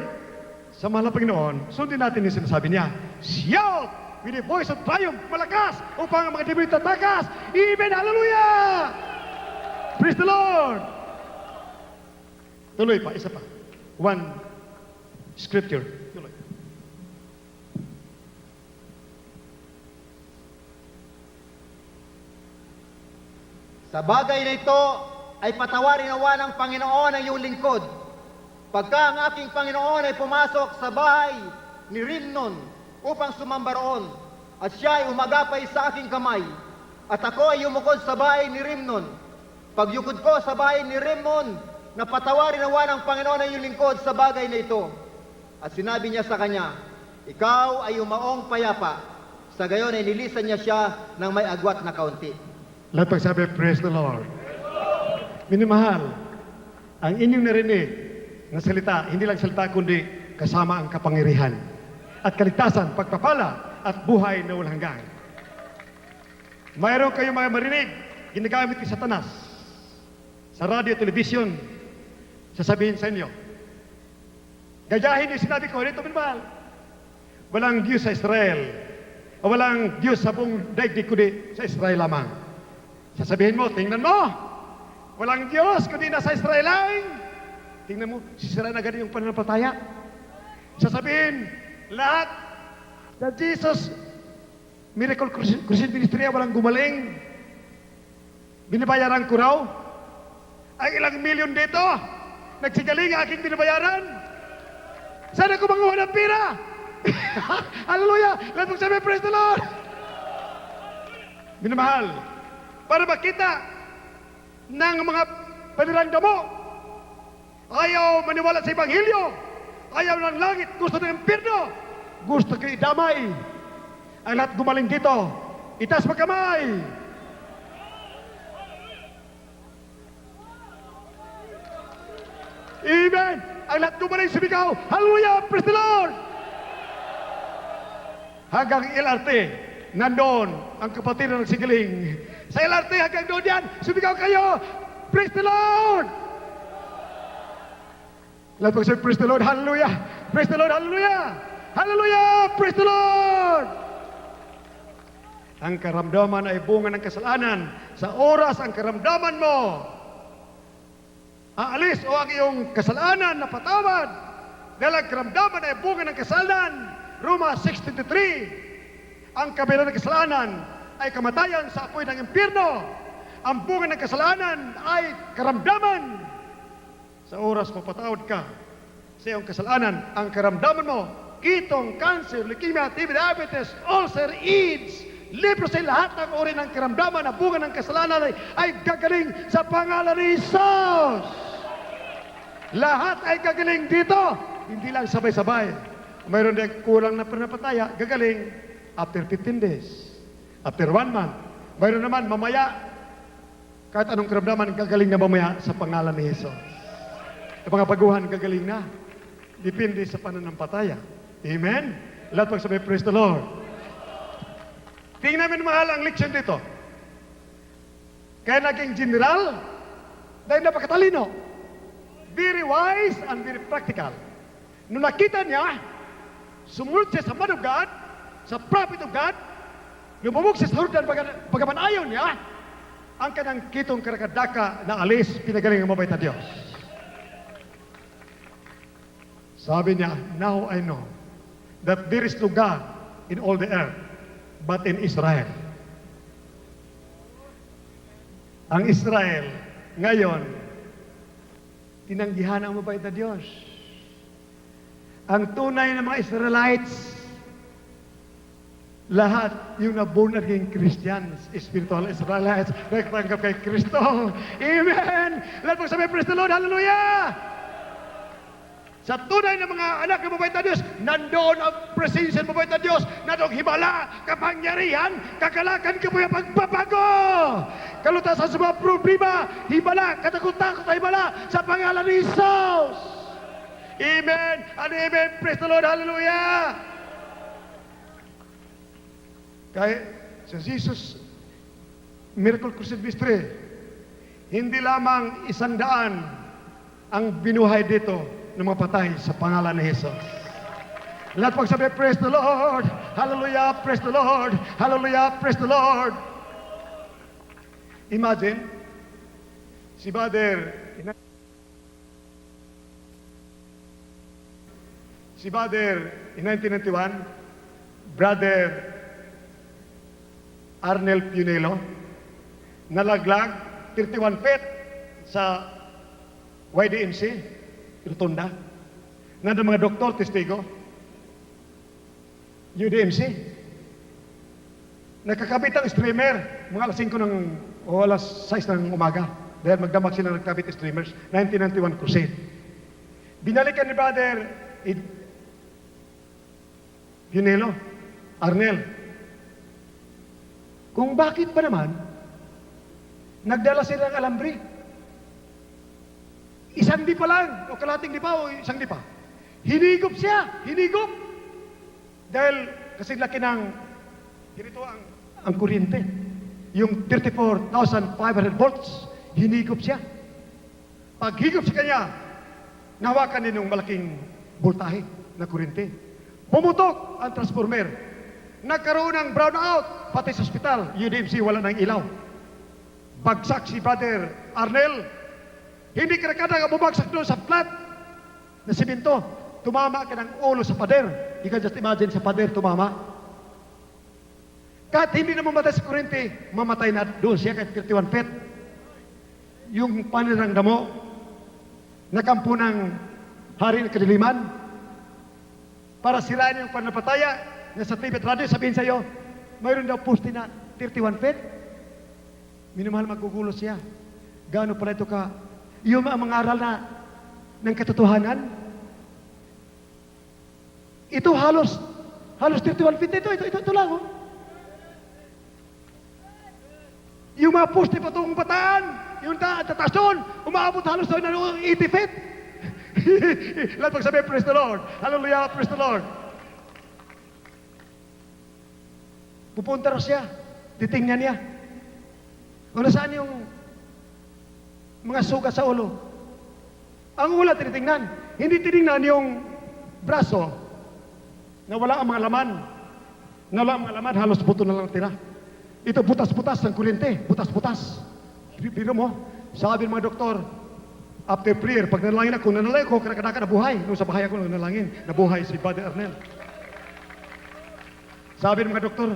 sa mahal na Panginoon, sundin natin yung sinasabi niya, shout with a voice of triumph, malakas, upang ang mga demonyo tatakas. Amen! Hallelujah! Praise the Lord! Tuloy pa, isa pa. One scripture. Tuloy. Sa bagay na ito, ay patawarin nawa ng Panginoon ang iyong lingkod. Pagka ang aking Panginoon ay pumasok sa bahay ni Rimnon upang sumamba roon, at siya ay umagapay sa aking kamay, at ako ay yumukod sa bahay ni Rimnon. Pagyukod ko sa bahay ni Rimnon, na patawarin nawa ng Panginoon ang iyong lingkod sa bagay na ito. At sinabi niya sa kanya, ikaw ay umaong payapa. Sa gayon ay nilisan niya siya ng may agwat na kaunti. Lahat pagsabi, praise the Lord. Minamahal, ang inyong narinig na salita, hindi lang salita kundi kasama ang kapangyarihan at kaligtasan, pagpapala at buhay na walang hanggan. mayroon kayong mga marinig, ginagamit ni Satanas sa radio, television, sasabihin sa inyo. Gayahin yung sinabi ko, rito minmahal. Walang Diyos sa Israel. O walang Diyos sa buong daigdig kundi sa Israel lamang. Sasabihin mo, tingnan mo. Walang Diyos kundi nasa Israel lang. Tingnan mo, sisira na ganun yung pananampalataya. Sasabihin, lahat sa Jesus Miracle Crusade Ministry, walang gumaling. Binabayaran ko raw. Ang ilang milyon dito, nagsigaling aking binabayaran. Sana ko manguha ng pira. Hallelujah! Lahat mong sabi, praise the Lord! Minamahal, para makita ng mga paniranda mo, ayaw maniwala sa Ebanghelyo, ayaw ng langit, gusto ng impyerno, gusto kayo idamay. Ang lahat gumaling dito, itaas magkamay. Amen! Ang lahat gumaling sumigaw, hallelujah, praise the Lord! Hanggang LRT, nandoon ang kapatid na nagsigaling. Sa LRT hanggang doon yan, sumigaw kayo, praise the Lord! Lahat magsabi, praise the Lord, hallelujah! Praise the Lord, hallelujah! Hallelujah! Praise the Lord! Ang karamdaman ay bunga ng kasalanan. Sa oras ang karamdaman mo, aalis o ang iyong kasalanan na patawad. Dahil ang karamdaman ay bunga ng kasalanan. Roma 6:23. Ang kabila ng kasalanan ay kamatayan sa apoy ng impyerno. Ang bunga ng kasalanan ay karamdaman. Sa oras mo patawad ka sa iyong kasalanan, ang karamdaman mo, kitong, cancer, leukemia, TB, diabetes, ulcer, AIDS, leprosy, lahat ng uri ng karamdaman na bunga ng kasalanan ay gagaling sa pangalan ni Jesus. Lahat ay gagaling dito. Hindi lang sabay-sabay. Mayroon din kulang na pananampalataya, gagaling after 15 days. After 1 month. Mayroon naman mamaya, kahit anong karamdaman, gagaling na mamaya sa pangalan ni Jesus. Yung mga baguhan, gagaling na. Depende sa pananampalataya. Amen? Lahat magsabi, praise the Lord. Tingnan namin mahal ang leksyon dito. Kaya naging general, dahil napakatalino. Very wise and very practical. Nung nakita niya, sumunod siya sa man of God, sa prophet of God, lumubog siya sa Jordan, bagaman ayaw niya, ang kanang kitong karakadaka na alis, pinagaling ang mabait na Diyos. Sabi niya, now I know that there is no God in all the earth, but in Israel. Ang Israel, ngayon, tinanggihan ang mabait na Diyos. Ang tunay na mga Israelites, lahat yung na-born again Christians, spiritual Israelites, nagtanggap kay Kristo. Amen! Lahat mo sabi, praise the Lord, hallelujah! Sa tunay na mga anak ng mabait na Diyos, nandoon ang presensya ng mabait na Diyos, nandoon himala, kapangyarihan, kakalakan, kabuya, pagbabago. Kalutasan sa mga problema, himala, katakot-takot na himala, sa pangalan ni Jesus. Amen and amen. Praise the Lord, hallelujah. Kaya sa Jesus Miracle Crusade Ministry, hindi lamang 100 ang binuhay dito ng mga patay sa pangalan ni Jesus. Lahat pagsabi, praise the Lord, hallelujah, praise the Lord, hallelujah, praise the Lord. Imagine, si Brother in 1991, Brother Arnel Punelo, nalaglag 31 feet sa YDMC, Rotunda. Nandang mga doktor, testigo. UDMC. Nakakabit ang streamer, mga alas 5 o alas 6 ng umaga. Dahil magdamag sila nagkabit streamers, 1991 crusade. Binalikan ni Brother Punelo, Arnel, kung bakit ba naman nagdala sila ng alambre. Isang di pa lang, o kalating di pa, o isang di pa. Hinigop siya, hinigop. Dahil kasi laki ng, ganito ang kuryente. yung 34,500 volts, hinigop siya. Paghigop sa kanya, nahawakan niya ng malaking voltahe na kuryente. Pumutok ang transformer. Nagkaroon ng brownout, pati sa ospital, UDMC wala nang ilaw. Bagsak si Brother Arnel. Hindi kada bumagsak doon sa flat na simento. Tumama ka ng ulo sa pader. You can just imagine sa pader tumama. Kahit hindi na mamatay sa kuryente, mamatay na doon siya kahit 31 feet. Yung panirang damo, nakampo ng hari ng kadiliman, para sirain yung panapataya, nasa TV at radio, sabihin sa'yo, mayroon daw poste na 31 feet. Minumahal magugulo siya. Gaano pala ito ka? Yung mga aral na ng katotohanan. Ito halos 31 feet ito lang. Oh. Yung mga poste patungong bataan, yung tataas doon, umaabot halos doon na 80 feet. Lahat pagsabi, praise the Lord. Hallelujah, praise the Lord. Pupunta raw siya, titingnan niya. Kung nasaan yung mga sugat sa ulo. Ang ulo tinitingnan. Hindi tinignan yung braso na wala ang mga laman. Na wala ang mga laman, halos buto na lang tira. Ito butas-butas ng kuryente, butas-butas. Pero mo, sabi ng mga doktor, after prayer, pag nanalangin ako, kadaka nabuhay. Nung sa bahay ako nanalangin, nabuhay si Brother Arnel. Sabi ng mga doktor,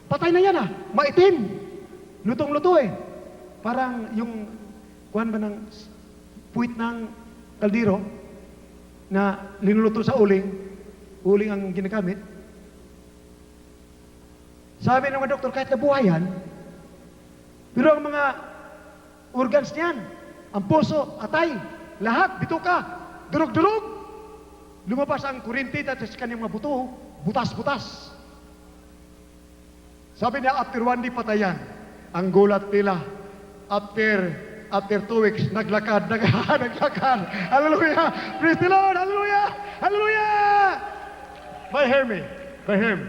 patay na yan maitim. Lutong-luto eh. Parang yung, kuhan ba ng puwit ng kaldero na linuluto sa uling ang ginagamit. Sabi ng mga doktor, kahit nabuhay yan, pero ang mga organs niyan, ang puso, atay, lahat, bituka, durog-durog. Lumabas ang kurinti at sa kanyang mga buto, butas-butas. Sabi niya, after 1 day patayan, ang gulat nila, after 2 weeks, naglakad. Hallelujah! Praise the Lord! Hallelujah! Hallelujah! By Herm.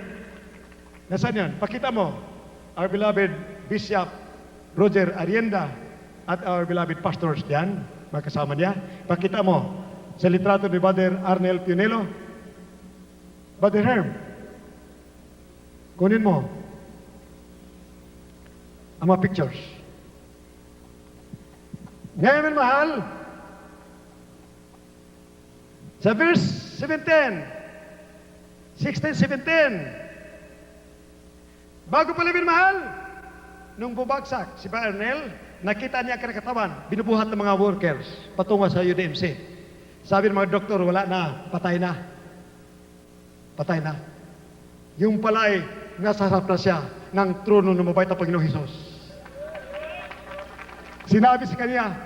Nasaan yan? Pakita mo, our beloved Bishop Roger Arienda at our beloved pastors diyan, mga kasama niya. Pakita mo sa litrato ni Brother Arnel Pionelo. Brother Herm, kunin mo ang mga pictures. Ngayon, mahal, sa verse 16, 17, bago pala mahal, nung bubagsak si Brother Arnel, nakita niya ang katawan, binubuhat ng mga workers patungo sa UDMC. Sabi ng mga doktor, wala na, patay na. Patay na. Yung pala ay nasa harap na siya ng trono ng mabait na Panginoong Hesus. Sinabi sa kanya,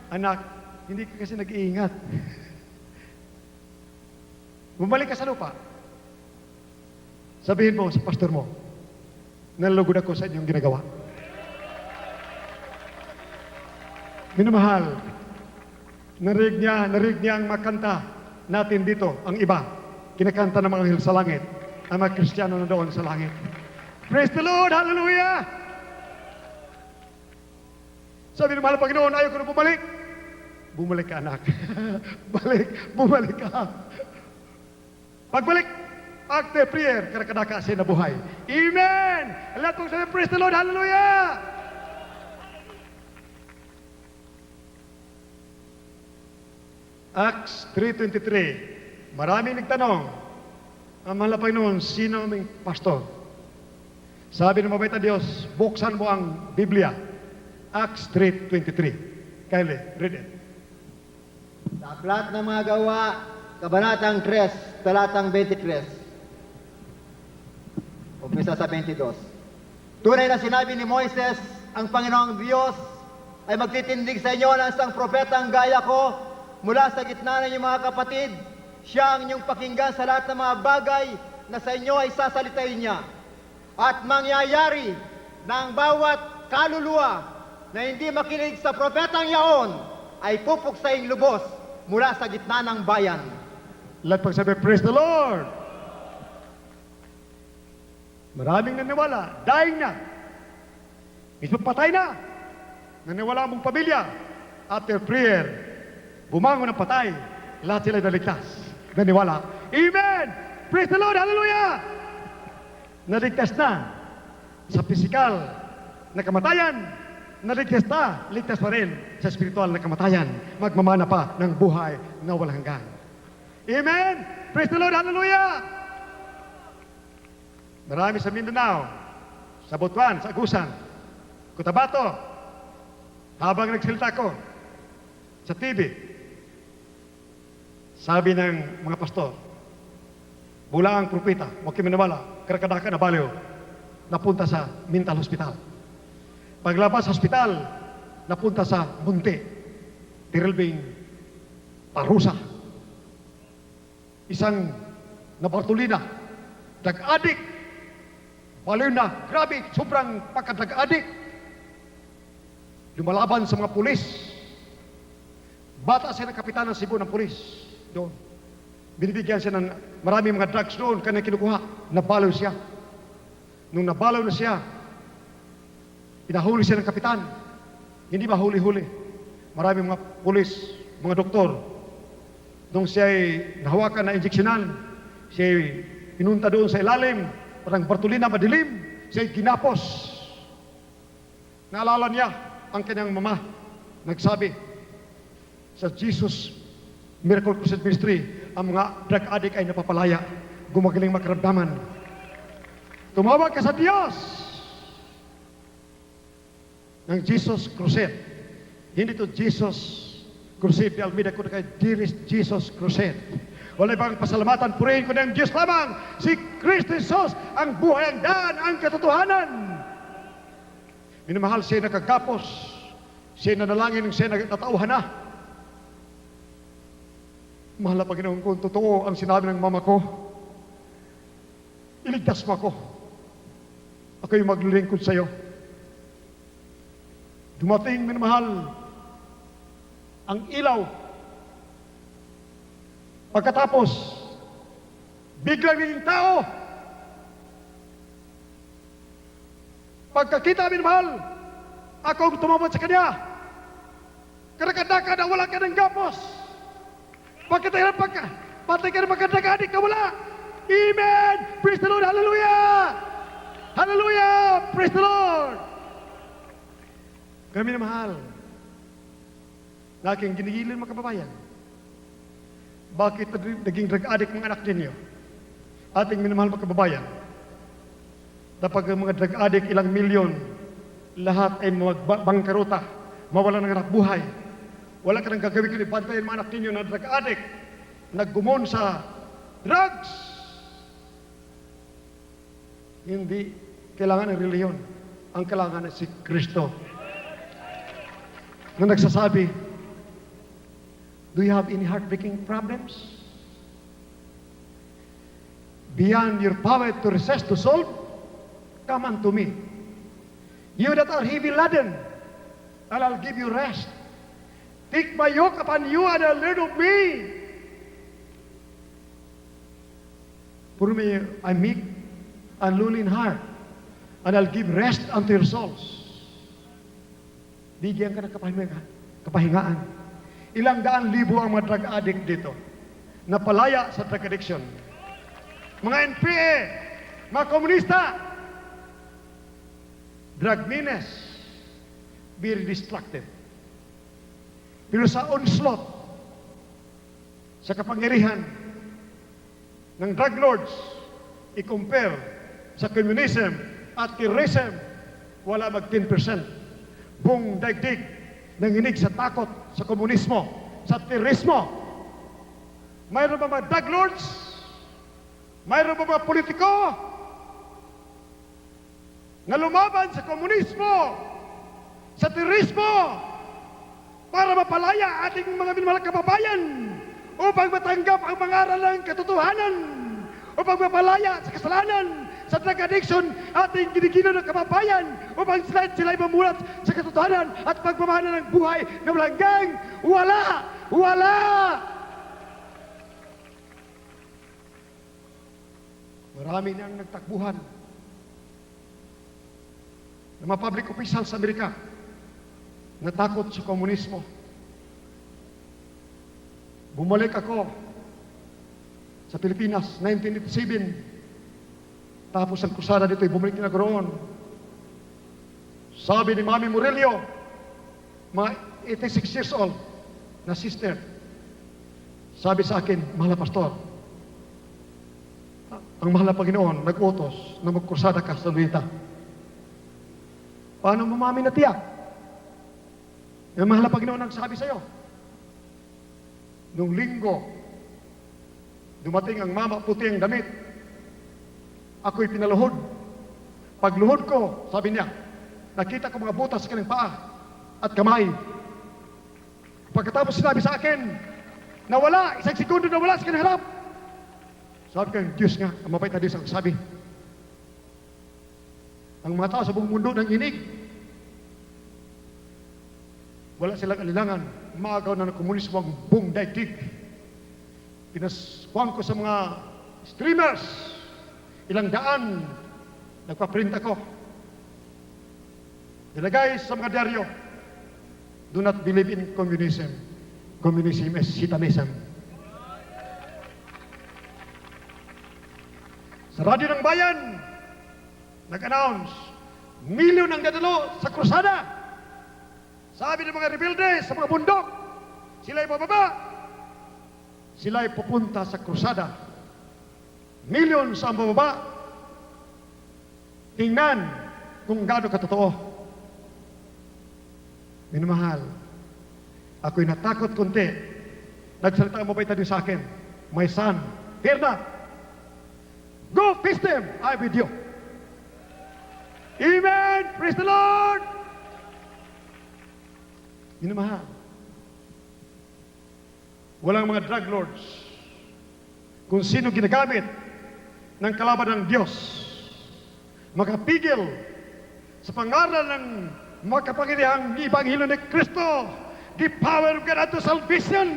anak, hindi ka kasi nag-iingat. Bumalik ka sa lupa. Sabihin mo sa pastor mo, nalulugod ako sa inyong ginagawa. Minamahal, narinig niya ang makanta natin dito, ang iba, kinakanta ng mga anghel sa langit, ang mga Kristiyano na doon sa langit. Praise the Lord! Hallelujah! Sabi ng mahal Panginoon, ayaw ko na bumalik. Bumalik ka, anak. Bumalik ka. Pagbalik, after prayer, karakadaka siya na buhay. Amen! Lahat kong sabi, praise the Lord, hallelujah! Acts 3:23. Maraming nagtanong, ang mahal na Panginoon, sino ang pastor? Sabi ng mabait na Diyos, buksan mo ang Biblia. Acts 3:23. Kylie, read it. Sa aklat ng mga gawa, kabanatang 3, talatang 23. Umpisa sa 22. Tunay na sinabi ni Moises, ang Panginoong Diyos ay magtitindig sa inyo ng isang propetang gaya ko mula sa gitna ng inyong mga kapatid. Siya ang inyong pakinggan sa lahat ng mga bagay na sa inyo ay sasalitain niya. At mangyayari na ang bawat kaluluwa na hindi makinig sa propetang yaon ay pupuksaing lubos mula sa gitna ng bayan. Lahat pagsabi, praise the Lord! Maraming naniwala, dying na. Mismo patay na. Naniwala mong pamilya. After prayer, bumangon ng patay. Lahat sila naligtas. Naniwala. Amen! Praise the Lord! Hallelujah! Naligtas na sa physical na kamatayan. Naligtas na, ligtas pa rin sa spiritual na kamatayan. Magmamana pa ng buhay na walang hanggan. Amen! Praise the Lord! Hallelujah! Marami sa Mindanao, sa Butuan, sa Agusan, Cotabato, habang nagsilta ko sa TV, sabi ng mga pastor, mula ang propeta, huwag kayo maniwala, karakadaka na baliw, napunta sa mental hospital. Paglabas sa hospital, napunta sa Munti, Tirilbing, Parusa. Isang nabartulina, drug-addict, baliw na, grabe, sobrang pagka-drug-addict. Lumalaban sa mga pulis. Bata siya ng kapitan ng Cebu ng pulis doon. Binibigyan siya ng maraming mga drugs doon, kanya kinukuha. Nabalaw siya. Nung nabalaw na siya, pinahuli siya ng kapitan. Hindi ba huli-huli? Maraming mga pulis, mga doktor. Nung siya ay nahawakan na injeksyonan, siya ay pinunta doon sa ilalim, parang Bartolina madilim, siya ay ginapos. Naalala niya ang kanyang mama, nagsabi, sa Jesus Miracle Crusade Ministry, ang mga drug addict ay napapalaya, gumagaling makaramdaman. Tumawag ka sa Diyos ng Jesus Crusade. Hindi to Jesus Crusade de Almeida, kundi kay Dearest Jesus Crusade. Wala ibang pasalamatan, purihin ko ng Diyos lamang, si Kristo Jesus, ang buhay, ang daan, ang katotohanan. Minamahal siya nakagapos, siya nanalangin, siya natatauhan na. Mahal na Panginoon ko, totoo ang sinabi ng mama ko. Iligtas mo ako. Ako'y maglilingkod sa iyo. Dumating, minamahal, ang ilaw. Pagkatapos, biglang naging tao. Pagkakita, minamahal, ako tumawad sa kanya. Karakadaka na wala ka ng gapos. Bakit tayo patay ka na magkadagadik ka wala? Amen! Praise the Lord! Hallelujah! Hallelujah! Praise the Lord! Kami na mahal. Laking ginigilin mga kababayan. Bakit naging drug addict mga anak ninyo? Ating minamahal mga kababayan. Kapag mga drug addict ilang milyon, lahat ay magbangkaruta, mawala ng anak buhay. Wala ka nang gagawin kundi bantayan mga anak ninyo na drug addict, naggumon sa drugs. Hindi kailangan ng reliyon. Ang kailangan ay si Kristo. Na nagsasabi, do you have any heartbreaking problems? Beyond your power to resist, to solve, come unto me. You that are heavy laden, and I'll give you rest. Take my yoke upon you and learn of me. For me, I'm meek and lowly in heart, and I'll give rest unto your souls. Bigyan ka ng kapahingaan. Ilang daan libo ang mga drug addict dito, napalaya sa drug addiction. Mga NPA, mga komunista, drug menace, very destructive. Pero sa onslaught, sa kapangyarihan ng drug lords, i-compare sa communism at terrorism, wala mag 10%. Buong daigdig nanginig sa takot sa komunismo, sa terrorismo. Mayroon ba mga drug lords? Mayroon ba mga politiko na lumaban sa komunismo, sa terrorismo, para mapalaya ating mga minamahal kababayan, upang matanggap ang pangaral ng katotohanan, upang mapalaya sa kasalanan, sa drug addiction, ating ginigino ng kababayan, upang sila'y mamulat sa katotohanan at pagmamana ng buhay na walang hanggang. Wala! Wala! Marami nang nagtakbuhan. ng mga public officials sa Amerika natakot sa komunismo. Bumalik ako sa Pilipinas, 1987. Tapos ang kusada dito, bumalik na roon. Sabi ni Mami Murillo, mga 86 years old na sister, sabi sa akin, mahal na pastor, ang mahal na Panginoon nag-utos na magkursada ka sa Luita. Paano mo, Mami, natiyak? Ang mahal na Panginoon nagsabi sa'yo. Nung linggo, dumating ang mama puti ang damit. Ako'y pinaluhod. Pagluhod ko, sabi niya, nakita ko mga butas sa kanyang paa at kamay. Pagkatapos sinabi sa akin, nawala, isang segundo nawala sa kanyang harap. Sabi ko, Diyos nga, ang mabait na Diyos ang sabi. Ang mga tao sa buong mundo nang inig. Wala silang alilangan. Maagaw na ng komunismo ang buong daigdig. Pinaskuhan ko sa mga streamers. Ilang daan. Nagpaprint ako. Nilagay sa mga dyaryo. Do not believe in communism. Communism is Satanism. Sa radyo ng bayan, nag-announce, milyon ang dadalo sa krusada. Sabi ng mga rebelde sa mga bundok, sila'y bababa, sila'y pupunta sa krusada. Milyon sa ang bababa. Tingnan kung gaano katotoo. Minamahal, ako'y natakot konti. Nagsalita ang mabait din sa akin, my son, hear na. Go face them, I'm with you. Amen! Praise the Lord! Minamahal, walang mga drug lords kung sino ginagamit ng kalaban ng Diyos makapigil sa pangalan ng makapangyarihang Ebanghelyo ni Kristo, the power of God unto salvation,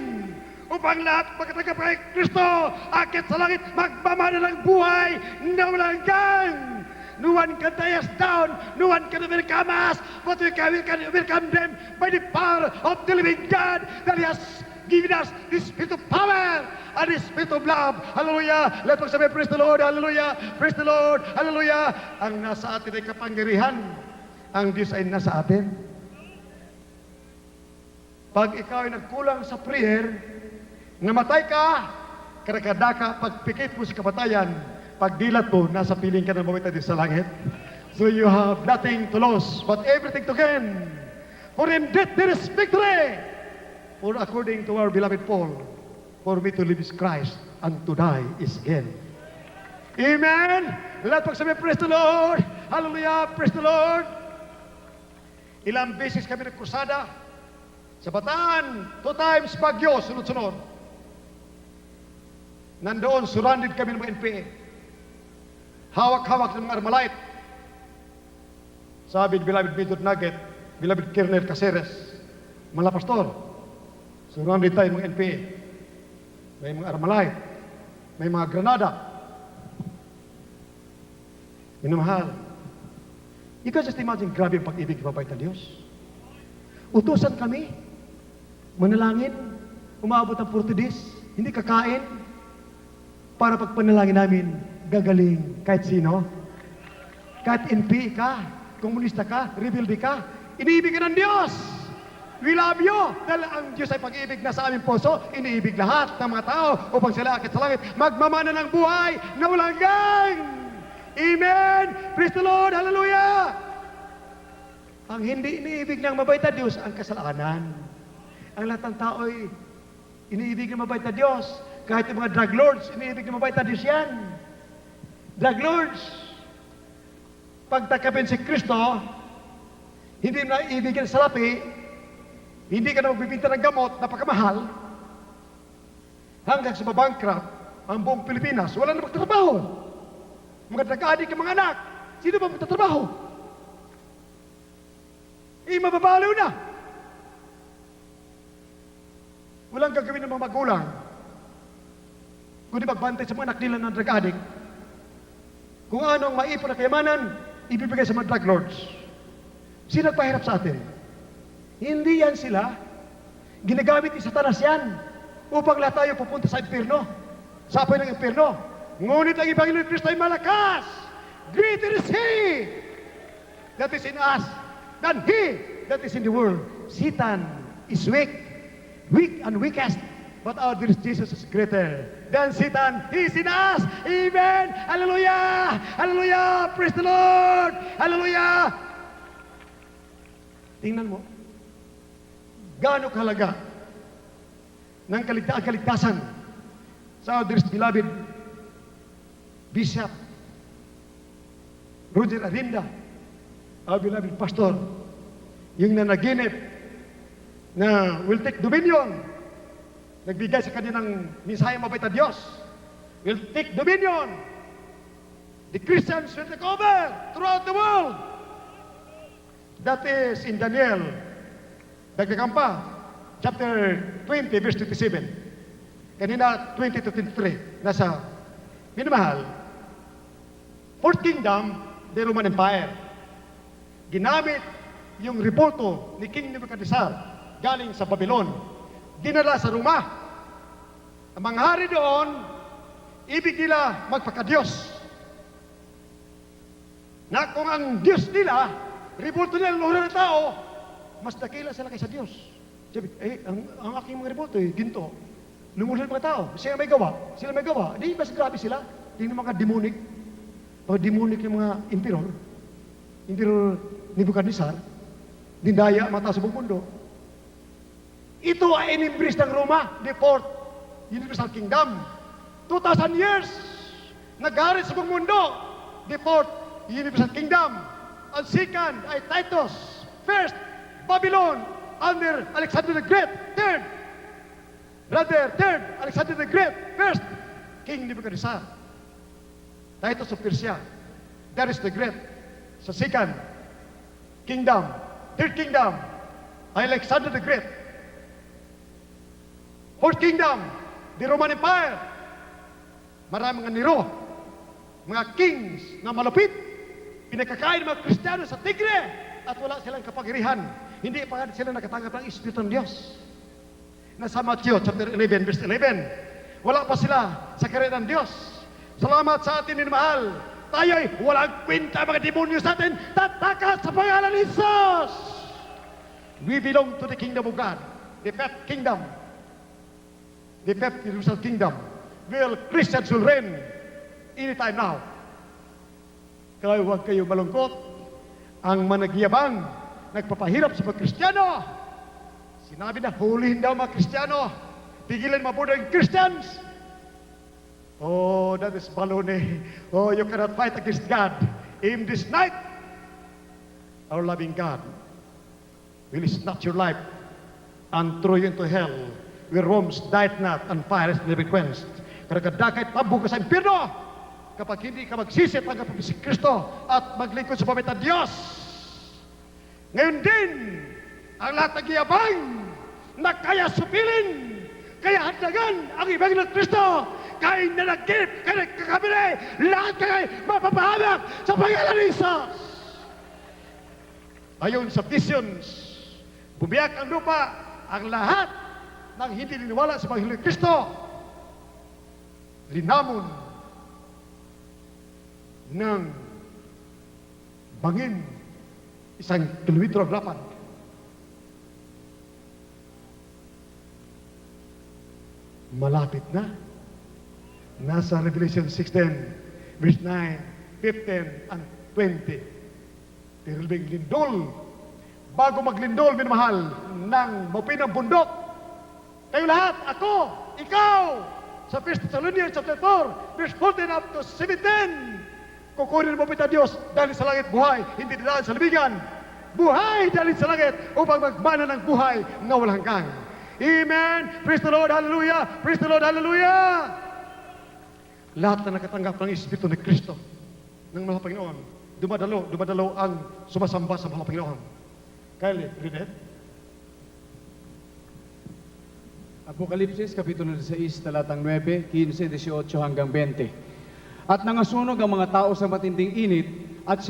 upang lahat magkatanggap kay Kristo, akit sa langit, magmamana ng buhay na walang hanggan. No one can tie us down, no one can overcome us, but we can overcome them by the power of the living God that He has given us the spirit of power and the spirit of love. Hallelujah! Let us say, praise the Lord, hallelujah! Praise the Lord, hallelujah! Ang nasa atin ay kapangyarihan, ang Diyos ay nasa atin. Pag ikaw ay nagkulang sa prayer, namatay ka, karakada ka, pagpikit mo sa kamatayan, pagdilat mo, nasa piling ka na mawita din sa langit. So you have nothing to lose, but everything to gain. For in death there is victory. For according to our beloved Paul, for me to live is Christ, and to die is gain. Amen! Lahat pagsabi, praise the Lord! Hallelujah! Praise the Lord! Ilang beses kami nagkusada sa Bataan, 2 times Bagyo, sunod-sunod. Nandoon, surrounded kami ng mga NPA. Hawak-hawak ng mga Armalite. Sabi ni beloved Major Nugget, beloved Colonel Caceres, mga pastor, surrounded tayo ng mga NPA. May mga Armalite, may mga Granada. Minamahal, you can just imagine, grabe ang pag-ibig ng mabait na Diyos. Utusan kami, manalangin, umabot ng 40 days, hindi kakain, para pagpanalangin namin, gagaling kahit sino. Kahit NP ka, komunista ka, rebelde ka, iniibig ka ng Diyos. We love you. Dahil ang Diyos ay pag-ibig na sa aming puso, iniibig lahat ng mga tao upang sila akit sa langit, magmamana ng buhay na walang hanggan. Amen! Praise the Lord! Hallelujah! Ang hindi iniibig ng mabait na Diyos, ang kasalanan. Ang lahat ng tao ay iniibig ng mabait na Diyos. Kahit yung mga drug lords, iniibig ng mabait na Diyos yan. Drug lords, pagtakapin si Kristo, hindi na ibigin sa lapi, hindi ka na magbibinta ng gamot, napakamahal, hanggang sa mabankrupt ang buong Pilipinas, wala na magtatrabaho. Mga drug-addict ang mga anak, sino ba magtatrabaho? Mababaliw na. Walang gagawin ng mga magulang, kundi magbantay sa mga anak nila ng drug-addict. Kung ano ang maipon na kayamanan, ibibigay sa mga drug lords. Sino nagpahirap sa atin? Hindi yan sila. Ginagamit ni Satanas yan upang lahat tayo pupunta sa impyerno, sa apoy ng impyerno. Ngunit ang Ebanghelyo ni Kristo ay malakas. Greater is He that is in us than he that is in the world. Satan is weak and weakest, but our dear Jesus is greater than Satan. He is in us. Amen. Hallelujah. Hallelujah. Praise the Lord. Hallelujah. Tingnan mo, gaano kahalaga ng kaligtasan sa our dear beloved Bishop Roger Arinda, our beloved pastor, yung nanaginip na will take dominion, nagbigay sa kanya ng misayang mabait na Diyos, will take dominion. The Christians will take over throughout the world. That is in Daniel, dagdagan pa, chapter 20, verse 27. Kanina, 20 to 23. Nasa, minamahal, Fourth Kingdom, the Roman Empire. Ginamit yung reporto ni King Nebuchadnezzar galing sa Babylon, dinala sa Roma. Ang mga hari doon, ibig nila magpakadiyos. Na kung ang Diyos nila, reporto nila ng tao, mas dakila sila kaysa Diyos. Sabi, ang aking mga reporto, ginto. Lumulan mga tao, sila may gawa. Di mas grabe sila. Tingnan mga demonic. Demonic yung mga emperor Nebuchadnezzar, dindaya mata sa buong mundo. Ito ay inimbris ng Roma, the Fourth Universal Kingdom. 2,000 years, nag-hari sa buong mundo, the Fourth Universal Kingdom. Ang second ay Titus. First, Babylon, under Alexander the Great. Third, Alexander the Great. First, King Nebuchadnezzar. Titus of Persia, Darius the Great. Sa second kingdom, third kingdom, Alexander the Great. Fourth kingdom, the Roman Empire. Maraming mga Nero, mga kings na malupit, pinagkakain ng mga Kristiyano sa tigre at wala silang kapangyarihan. Hindi pa sila nakatanggap ng Espiritu ng Diyos. Nasa Matthew chapter 11, verse 11, wala pa sila sa karera ng Diyos. Salamat sa atin, minamahal. Tayo'y walang kwenta mga demonyo sa atin. Tatakas sa pangalan ni Jesus. We belong to the kingdom of God. The fifth kingdom. The fifth universal kingdom. Well, Christians will reign anytime now. Kaya huwag kayo malungkot. Ang managyabang, nagpapahirap sa mga Kristiyano. Sinabi na, hulihin daw mga Kristiyano. Pigilan mabuno ang Christians. Oh, that is baloney. Oh, you cannot fight against God. In this night, our loving God will snatch your life and throw you into hell, where worms died not and fire is never quenched. Karagadaga at tabog ka sa impyerno kapag hindi ka magsisi at tanggap si Kristo at maglingkod sa pamitan Diyos. Ngayon din, ang lahat ng iyabang na kaya supilin, kaya handagan ang Ebanghelyo ng Kristo, kaya nanagip, kaya nagkakabili, lahat kaya mapapahamak sa pangalan ni Jesus. Ayon sa visions, bumiyak ang lupa, ang lahat ng hindi niniwala sa Ebanghelyo ng Kristo, linamon ng bangin 1 kilometro ang lapad. Malapit na. Nasa Revelation 16, verse 9, 15, and 20. Tirulbing lindol. Bago maglindol, minamahal, ng mapinang bundok. Kayo lahat, ako, ikaw, sa 1 Thessalonians chapter 4, verse 14 up to 17. Kukunin mo pita Diyos dahil sa langit buhay, hindi dinaan sa lubigan. Buhay dahil sa langit upang magmana ng buhay na walang hanggan. Amen. Praise the Lord. Hallelujah. Praise the Lord. Hallelujah. Lahat na nakatanggap ng Espiritu ni Kristo ng mga Panginoon, dumadalo ang sumasamba sa mga Panginoon. Kyle, read it. Apokalipsis, Kapitulo 16, talatang 9, 15, 18 hanggang 20. At nangasunog ang mga tao sa matinding init, at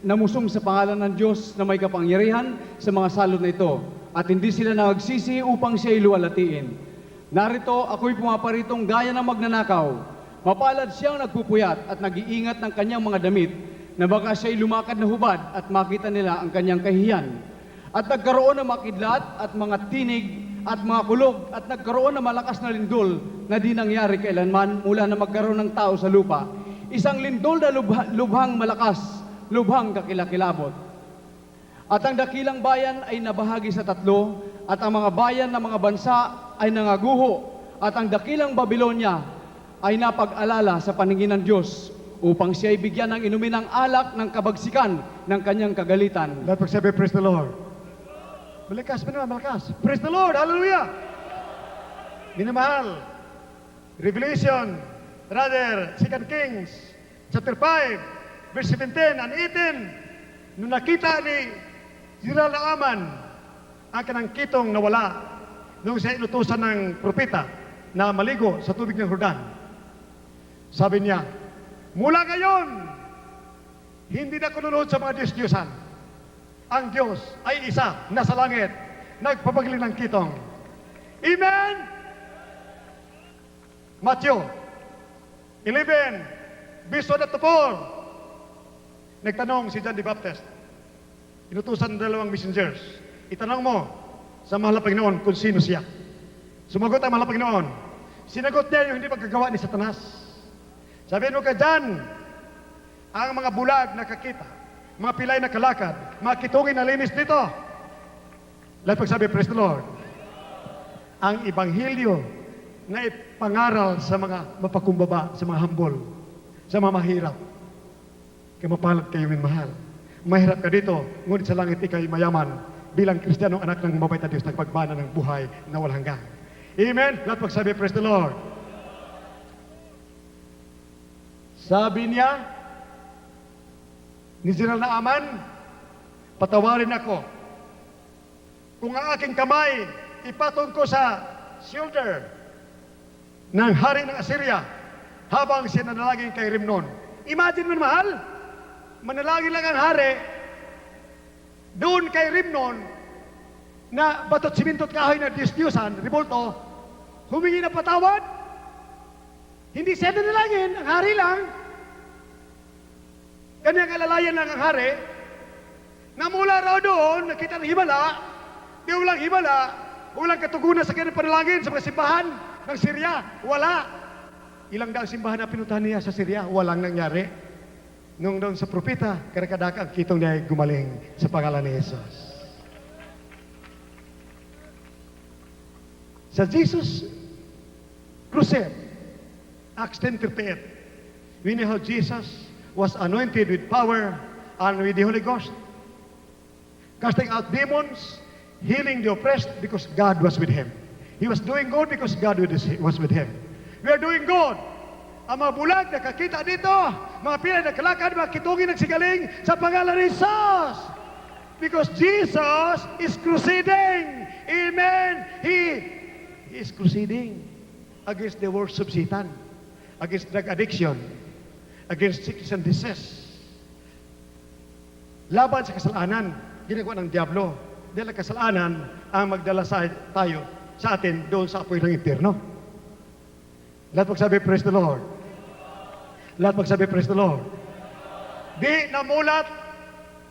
namusong sa pangalan ng Diyos na may kapangyarihan sa mga salot na ito, at hindi sila nagsisi upang siya'y luwalatiin. Narito, ako'y pumaparitong gaya ng magnanakaw. Mapalad siyang nagpupuyat at nag-iingat ng kanyang mga damit, na baka siya'y lumakad na hubad at makita nila ang kanyang kahiyan. At nagkaroon ng makidlat at mga tinig at mga kulog, at nagkaroon ng malakas na lindol na di nangyari kailanman mula na magkaroon ng tao sa lupa. Isang lindol na lubhang malakas, lubhang kakilakilabot. At ang dakilang bayan ay nabahagi sa tatlo, at ang mga bayan ng mga bansa ay nangaguho, at ang dakilang Babilonya ay napag-alala sa paningin ng Diyos, upang siya ay bigyan ng inumin ng alak ng kabagsikan ng kanyang kagalitan. Lahat pagsabi, praise the Lord. Malakas pa naman, malakas. Praise the Lord, hallelujah! Minamahal, Revelation, 2 Kings, chapter 5, verse 17 and 18, nung nakita ni General Naaman ang kanang kitong nawala nung siya inutusan ng propeta na maligo sa tubig ng Jordan. Sabi niya, mula ngayon, hindi na kununod sa mga Diyos-Diyosan. Ang Diyos ay isa, nasa langit, nagpapagaling ng kitong. Amen? Matthew 11, verse 1 to 4. Nagtanong si John the Baptist, inutusan ng 2 messengers, itanong mo sa mahal na Panginoon kung sino siya. Sumagot ang mahal na Panginoon. Sinagot niya yung hindi pagkagawa ni Satanas. Sabihin mo ka dyan, ang mga bulag na kakita, mga pilay na kalakad, mga kitungin na linis dito. Lahat pagsabi, praise the Lord. Ang Ebanghelyo na ipangaral sa mga mapakumbaba, sa mga humble, sa mga mahirap. Kaya mapalad kayo minmahal. Mahirap ka dito, ngunit sa langit ikay mayaman. Bilang Kristiyanong anak ng mabait na Diyos, nagpagbana ng buhay na walang hanggan. Amen? Lahat pagsabi, praise the Lord. Sabi niya, ni General Naaman, patawarin ako. Kung ang aking kamay ipatong ko sa shoulder ng hari ng Assyria habang siya nanalangin kay Rimnon. Imagine mo, mahal, manalangin lang ang hari doon kay Rimnon na batot simintot kahoy na Diyos-Diyosan, Ribulto, humingi ng patawad. Hindi siya nanalangin, ang hari lang. Kanyang alalayan lang ang hari, na mula raw doon, nakita ng himala, di walang himala, walang katugunan sa kanyang panalangin sa mga simbahan ng Syria. Wala. Ilang daang simbahan na pinuntahan niya sa Syria, walang nangyari. Nung doon sa propeta, karakadaka ang kitong niya ay gumaling sa pangalan ni Jesus. Sa Jesus Crusade, Acts 10:38, we know how Jesus was anointed with power and with the Holy Ghost, casting out demons, healing the oppressed because God was with him. He was doing good because God was with him. We are doing good. Ang mga bulag na kakita dito, mga pilay na kalakad, mga kitungin nagsigaling sa pangalan ni Jesus. Because Jesus is crusading. Amen. He is crusading against the works of Satan, against drug addiction, against sickness and disease. Laban sa kasalanan, ginagawa ng Diablo. Dahil ang kasalanan ang magdala tayo sa atin doon sa apoy ng impyerno. Lahat magsabi, praise the Lord. Lahat magsabi, praise the Lord. Di namulat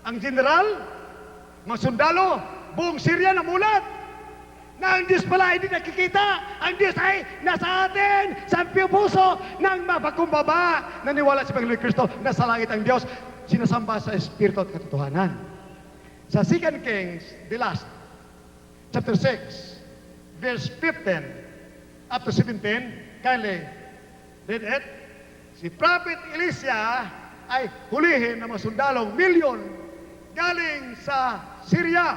ang general, mga sundalo, buong Syria namulat. Na ang Diyos pala hindi nakikita. Ang Diyos ay nasa atin, sa puso ng mapakumbaba. Naniwala sa Panginoon Kristo, nasa langit ang Diyos, sinasamba sa Espiritu at katotohanan. Sa 2 Kings, the last, chapter 6, verse 15 up to 17, kindly read it. Si Prophet Elisha ay hulihin ng mga sundalong milyon galing sa Syria.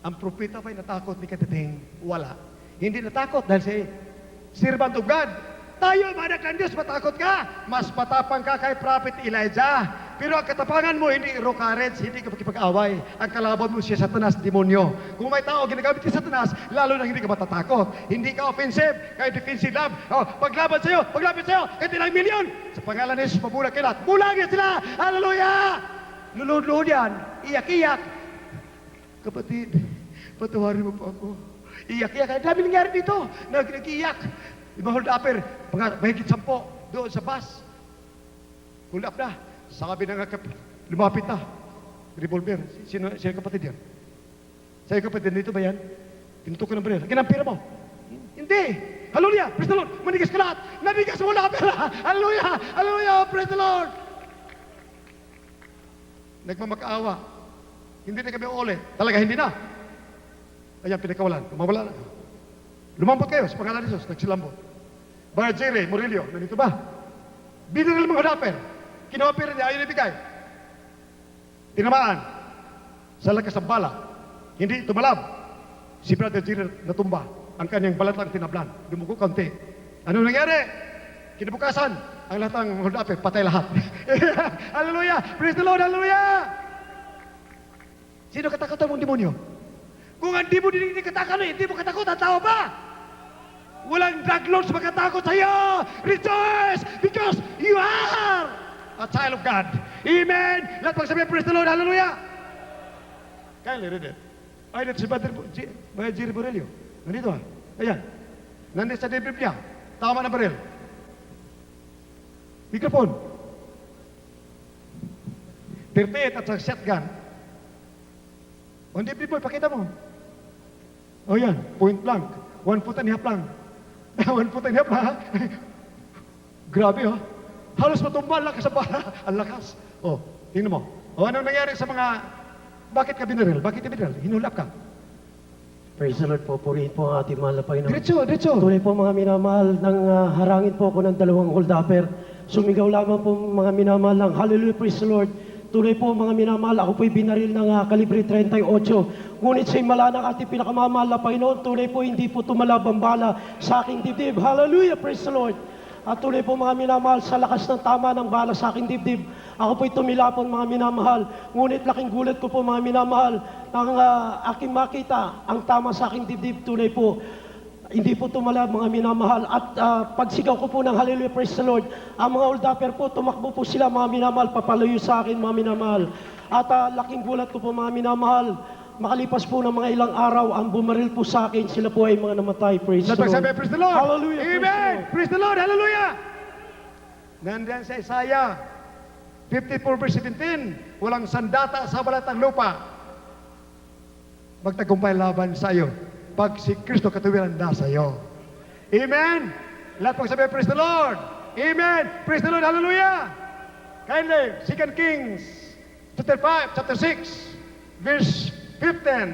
Ang propeta pa'y natakot, ni katiting wala. Hindi natakot dahil si servant of God. Tayo, mga anak ng Diyos, matakot ka. Mas matapang ka kay Prophet Elijah. Pero ang katapangan mo, hindi raw courage, hindi ka makipag-away. Ang kalaban mo siya Satanas, demonyo. Kung may tao ginagamit si Satanas, lalo na hindi ka matatakot. Hindi ka offensive, kaya defensive lang. Oh, paglabot sa'yo, kahit ilang milyon. Sa pangalan ni Jesus, pabulag kayo lahat. Bulagin sila! Hallelujah! Lulod-lulod yan, iyak-iyak. Kapatid, patawarin mo po ako. Iyak-iyak. Ang dami nangyari dito. Nag-iyak. Yung mga hold upper, mahigit 10 doon sa bus. Hold up na. Sabi na nga, lumapit na. Revolver. Sino kapatid yan? Sa'yo kapatid, dito ba yan? Tinutok ko ng baril. Ginampira mo? Hindi. Hallelujah! Praise the Lord! Manigas ka lahat! Nanigas mo lahat! Hallelujah! Hallelujah! Praise the Lord! Nagmamakaawa. Hindi na kami ulit. Talaga hindi na. Ayan, pinakawalan. Mawala na. Lumambot kayo sa pangalan ni Jesus. Nagsilambot. Brother Jerry Murillo, nandito ba? Binaril mga hadaper. Kinopera niya, ayaw ibigay. Tinamaan. Sa lakas ng bala. Hindi tumalab. Si Brother Jerry natumba. Ang kanyang balat lang tinablan. Dumugo kaunti. Ano nangyari? Kinabukasan, ang lahat ng hold up, patay lahat. Hallelujah! Praise the Lord! Hallelujah! Sino katakot mong demonyo? Kung hindi mo katakot, hindi mo katakot, ang tao ba? Walang drug lords makatakot sa'yo! Rejoice! Because you are a child of God. Amen! Lahat magsabihin, praise the Lord! Hallelujah! Kindly read it. Ay, si Brother Jerry Borelio. Nandito ha. Ayan. Nandito sa Biblia. Tama na baril. Microphone. 38 at sa shotgun. O hindi, boy, pakita mo. O yan, point blank. 1 foot and a half lang. 1 foot and a half lang. Grabe, oh. Halos matumba, lakas sa bala. Ang lakas. O, tingnan mo. O, anong nangyari sa mga... Bakit ka binaril? Bakit ka binaril? Hinulap ka. Praise the Lord po, purihin po ang ating mahal na Panginoon. Diretso. Tunay po mga minamahal, nang harangin po ako ng 2 hold-upper. Sumigaw lamang po mga minamahal ng Hallelujah, praise the Lord. Tunay po mga minamahal, ako po'y binaril ng kalibre 38. Ngunit siya'y mala ng ating pinakamamahal na Panginoon. Tunay po hindi po tumalab ang bala sa aking dibdib. Hallelujah, praise the Lord. At tunay po mga minamahal, sa lakas ng tama ng bala sa aking dibdib, ako po'y tumilapon mga minamahal. Ngunit laking gulat ko po mga minamahal, nang aking makita ang tama sa aking dibdib. Tunay po, hindi po tumalab mga minamahal. At pagsigaw ko po ng Hallelujah, praise the Lord, ang mga hold-upper po, tumakbo po sila mga minamahal, papalayo sa akin mga minamahal. At laking gulat ko po mga minamahal, makalipas po ng mga ilang araw, ang bumaril po sa akin, sila po ay mga namatay. Praise the Lord. Sabi, praise the Lord. Hallelujah. Amen. Praise the Lord. Hallelujah. Nandiyan sa Isaiah 54 verse 17, walang sandata sa balatang lupa. Magtagumpay laban sa iyo pag si Kristo katuwiran na sa iyo. Amen. Lahat pag sabi, praise the Lord. Amen. Praise the Lord. Hallelujah. Kindly, 2 Kings chapter 6, verse 15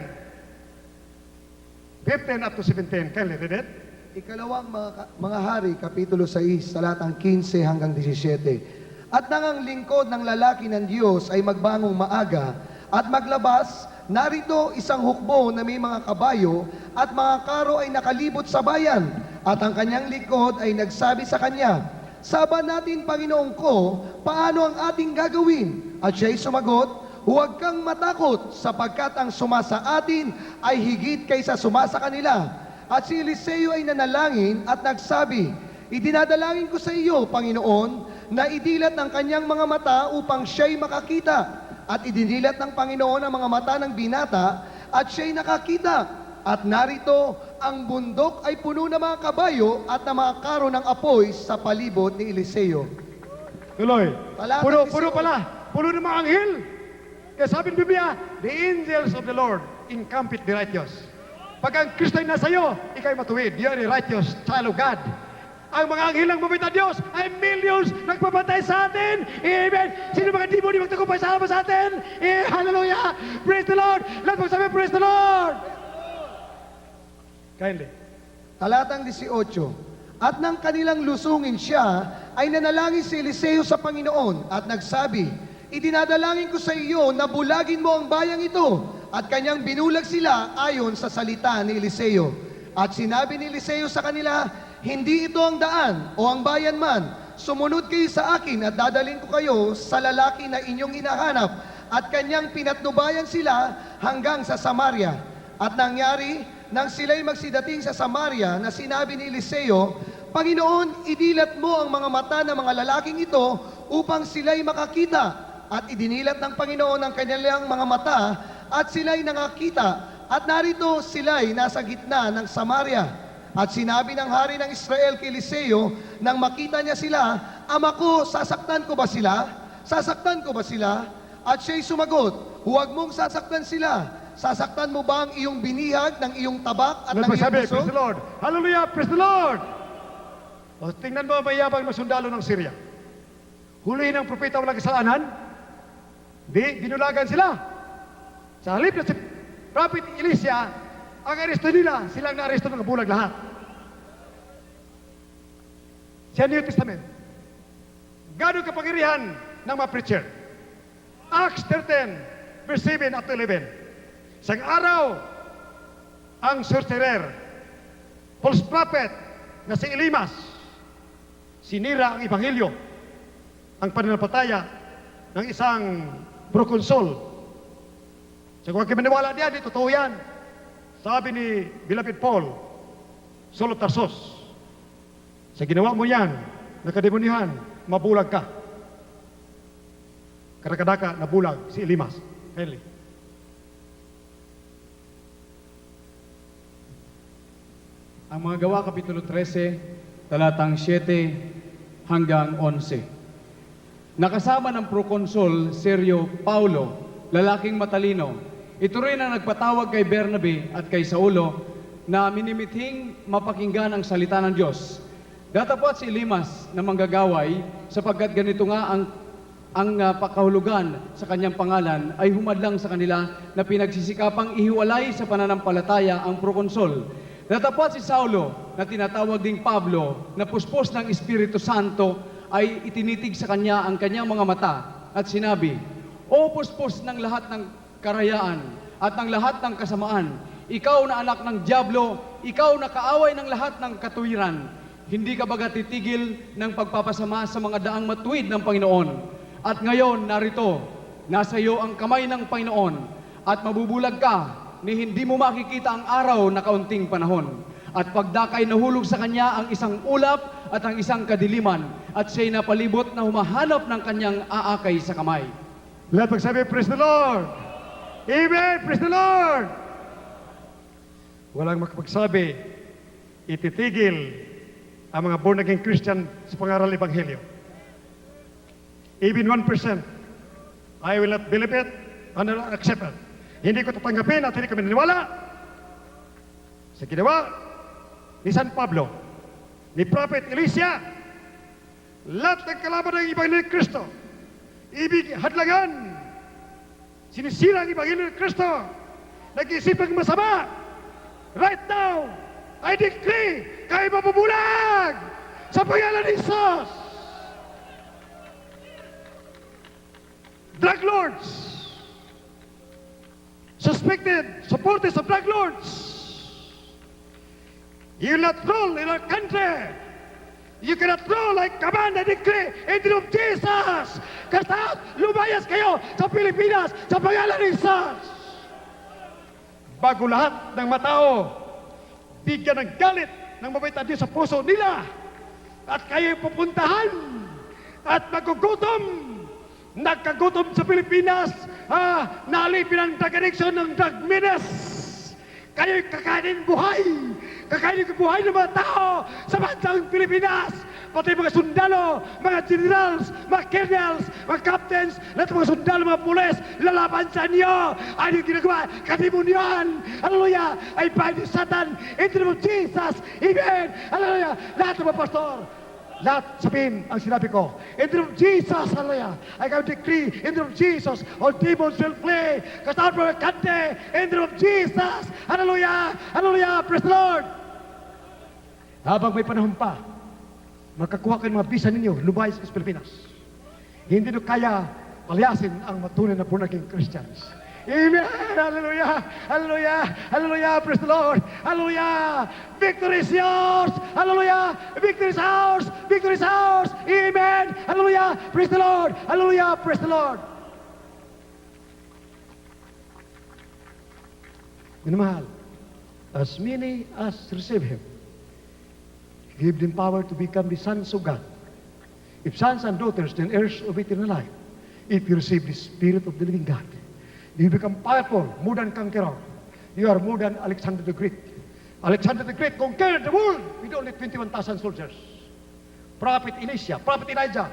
up to 17. Kindly read it. Ikalawang mga hari, Kapitulo 6, talatang 15 hanggang 17. At nang ang lingkod ng lalaki ng Diyos ay magbangong maaga at maglabas, narito isang hukbo na may mga kabayo at mga karo ay nakalibot sa bayan. At ang kanyang lingkod ay nagsabi sa kanya, "Saba natin, Panginoon ko, paano ang ating gagawin?" At siya'y sumagot, "Huwag kang matakot, sapagkat ang sumasa atin ay higit kaysa sumasa kanila." At si Eliseo ay nanalangin at nagsabi, "Idinadalangin ko sa iyo, Panginoon, na idilat ng kanyang mga mata upang siya'y makakita." At idinilat ng Panginoon ang mga mata ng binata at siya'y nakakita. At narito, ang bundok ay puno ng mga kabayo at ng mga karo ng apoy sa palibot ni Eliseo. Tuloy. Talatang Puro 18. pala. Puro ng mga anghel. Kaya sabi ng Biblia, the angels of the Lord encampeth the righteous. Pag ang Kristo ay nasa iyo, ikaw'y matuwid. You are a righteous child of God. Ang mga anghel ng mabait na Diyos ay millions nagpapatay sa atin. Amen. Sino mga demoni magtagumpay sa atin? Hallelujah. Praise the Lord. Lahat magsabi, praise the Lord. Kindly. Talatang 18. At nang kanilang lusungin siya, ay nanalangin si Eliseo sa Panginoon at nagsabi, "Idinadalangin ko sa iyo na bulagin mo ang bayang ito." At kanyang binulag sila ayon sa salita ni Eliseo. At sinabi ni Eliseo sa kanila, "Hindi ito ang daan o ang bayan man, sumunod kayo sa akin at dadalhin ko kayo sa lalaki na inyong hinahanap at kanyang pinatnubayan sila hanggang sa Samaria. At nangyari, nang sila'y magsidating sa Samaria na sinabi ni Eliseo, Panginoon, idilat mo ang mga mata ng mga lalaking ito upang sila'y makakita. At idinilat ng Panginoon ang kanilang mga mata at sila'y nakakita. At narito sila'y nasa gitna ng Samaria. At sinabi ng hari ng Israel kay Eliseo, nang makita niya sila, Ama ko, sasaktan ko ba sila? Sasaktan ko ba sila? At siya'y sumagot, huwag mong sasaktan sila. Sasaktan mo ba ang iyong binihag ng iyong tabak at ng iyong Nagpasabi, puso? praise the Lord. Hallelujah, praise the Lord. O, tingnan mo ang mayabang na sundalo ng Syria. Hulihin ang propeta walang kasalanan. Dinulagan sila. Sa halip na si Prophet Elisha, ang aresto nila, silang na-aresto ng bulag lahat. Sa New Testament, gano'ng kapangyarihan ng mga preacher? Acts 13, verse 7 at 11. Isang araw, ang sorcerer, false prophet na si Elimas, sinira ang ebanghelyo, ang pananampalataya ng isang proconsul. So kung kayo maniwala diyan, di totoo yan. Sabi ni Beloved Paul, Saul of Tarsus, sa ginawa mo yan, nakademonyahan, mabulag ka. Karakadaka nabulag si Elimas. Henley. Ang mga gawa, Kapitulo 13, talatang 7 hanggang 11. Nakasama ng proconsul Sergio Paulo, lalaking matalino. Ito rin ang nagpatawag kay Bernabe at kay Saulo na minimithing mapakinggan ang salita ng Diyos. Datapwat si Elimas na manggagaway sapagkat ganito nga ang pakahulugan sa kanyang pangalan ay humadlang sa kanila na pinagsisikapang ihiwalay sa pananampalataya ang proconsul. Datapwat si Saulo na tinatawag ding Pablo na puspos ng Espiritu Santo ay itinitig sa kanya ang kanyang mga mata at sinabi, O puspos ng lahat ng karayaan at ng lahat ng kasamaan, ikaw na anak ng dyablo, ikaw na kaaway ng lahat ng katuwiran, hindi ka baga titigil ng pagpapasama sa mga daang matuwid ng Panginoon. At ngayon, narito, nasa iyo ang kamay ng Panginoon at mabubulag ka ni hindi mo makikita ang araw na kaunting panahon. At pagdakay nahulog sa kanya ang isang ulap at ang isang kadiliman at siya'y napalibot na humahanap ng kanyang aakay sa kamay. Lahat magsabi, praise the Lord. Amen, praise the Lord. Walang makapagsabi, ititigil ang mga born-again Christian sa pangaral ng Ebanghelyo. Even 1%, I will not believe it and not accept it. Hindi ko tatanggapin at hindi ko maniniwala sa ginawa ni San Pablo, ni Prophet Elisha, lahat ng kalaban ng Ebanghelyo ni Kristo, ibig hadlangan, sinisira ang Ebanghelyo ni Kristo, nag-iisip ng masama. Right now, I decree, kayo mabubulag sa pangalan ni Jesus. Drug lords, suspected supporters of drug lords, you will not rule in our country. You cannot rule like command and decree in the name of Jesus. Kastaat, lumayas kayo sa Pilipinas sa pangalan ni Jesus. Bago lahat ng matao, bigyan ng galit ng mabait na Diyos sa puso nila at kayo'y pupuntahan at magugutom. Nagkagutom sa Pilipinas, naalipin ang drug addiction ng drug menace. Kayo'y kakainin buhay. Kakainin ko buhay ng mga tao sa bansang Pilipinas. Pati mga sundalo, mga generals, mga colonels, mga captains, lahat ng mga sundalo, mga pulis, lalaban sa inyo. Ano yung ginagawa? Katimunyan. Hallelujah. Ay bahay ni Satan. In the name of Jesus. Amen. Hallelujah. Lahat ng mga pastor, lahat sabihin ang sinabi ko. In the name of Jesus, hallelujah. I can decree, in the name of Jesus, all demons will flee. Kasama from the country, in the name of Jesus. Hallelujah. Hallelujah. Praise the Lord. Habang may panahon pa, makakuha kayo ng mga visa ninyo, lumayas sa Pilipinas. Hindi nyo kaya palayasin ang matunay na born-again Christians. Amen. Hallelujah. Hallelujah. Hallelujah. Praise the Lord. Hallelujah. Victory is yours. Hallelujah. Victory is ours. Victory is ours. Amen. Hallelujah. Praise the Lord. Hallelujah. Praise the Lord. Minamahal, as many as receive Him, give them power to become the sons of God. If sons and daughters, then heirs of eternal life. If you receive the Spirit of the living God, you become powerful, more than conqueror. You are more than Alexander the Great. Alexander the Great conquered the world with only 21,000 soldiers. Prophet Elisha, Prophet Elijah.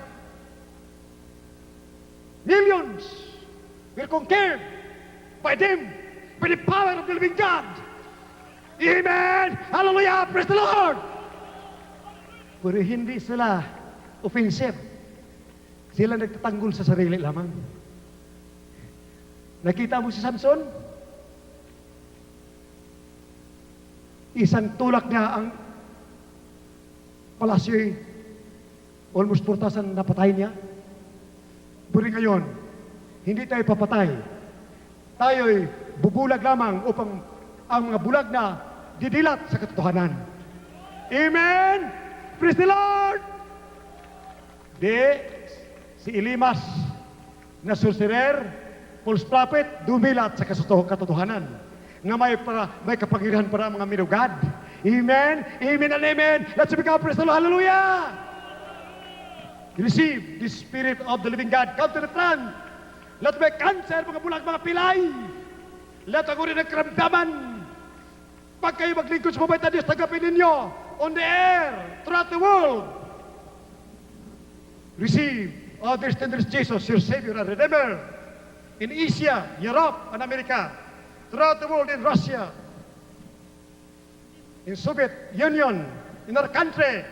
Millions were conquered by them, by the power of the living God. Amen! Hallelujah! Praise the Lord! Pero hindi sila offensive. Sila nagtatanggol sa sarili lamang. Nakita mo si Samson? Isang tulak niya ang palasyo'y almost 4,000 napatay niya. Pero ngayon, hindi tayo papatay. Tayo'y bubulag lamang upang ang mga bulag na didilat sa katotohanan. Amen! Praise the Lord! Si Elimas na sorcerer, false prophet, dumilat sa katotohanan na may kapangyarihan para mga minugad. Amen! Amen and amen! Let's become praise the Lord! Hallelujah! Receive the Spirit of the living God. Come to the front. Let may cancer, mga bulag, mga pilay. Let ako rin ang karamdaman. Pag kayo maglingkod sa mabait na Diyos, tagapin ninyo on the air, throughout the world. Receive, there's Jesus, your Savior and Redeemer. In Asia, Europe, and America. Throughout the world, in Russia. In Soviet Union, in our country.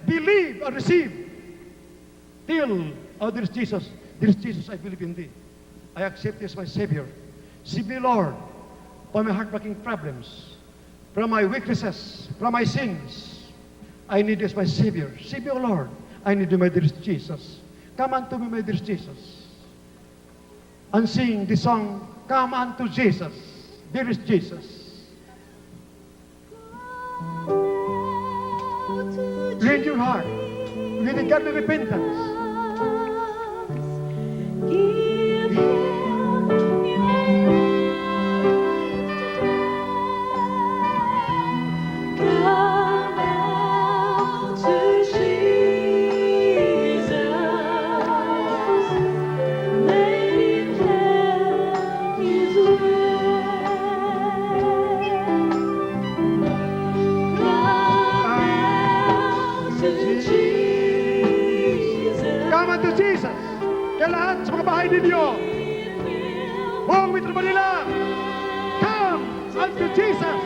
Believe and receive. Till, there's Jesus. There's Jesus, I believe in thee. I accept you as my Savior. Save me, Lord, from my heartbreaking problems, from my weaknesses, from my sins. I need you as my Savior. Save me, O Lord. I need you, my dearest Jesus. Come unto me, my dearest Jesus. And sing the song, Come unto Jesus, dearest Jesus. Rend your heart with a godly repentance. Come unto Jesus. Kaya lahat sa mga bahay ninyo, buong Metro Manila, come unto Jesus.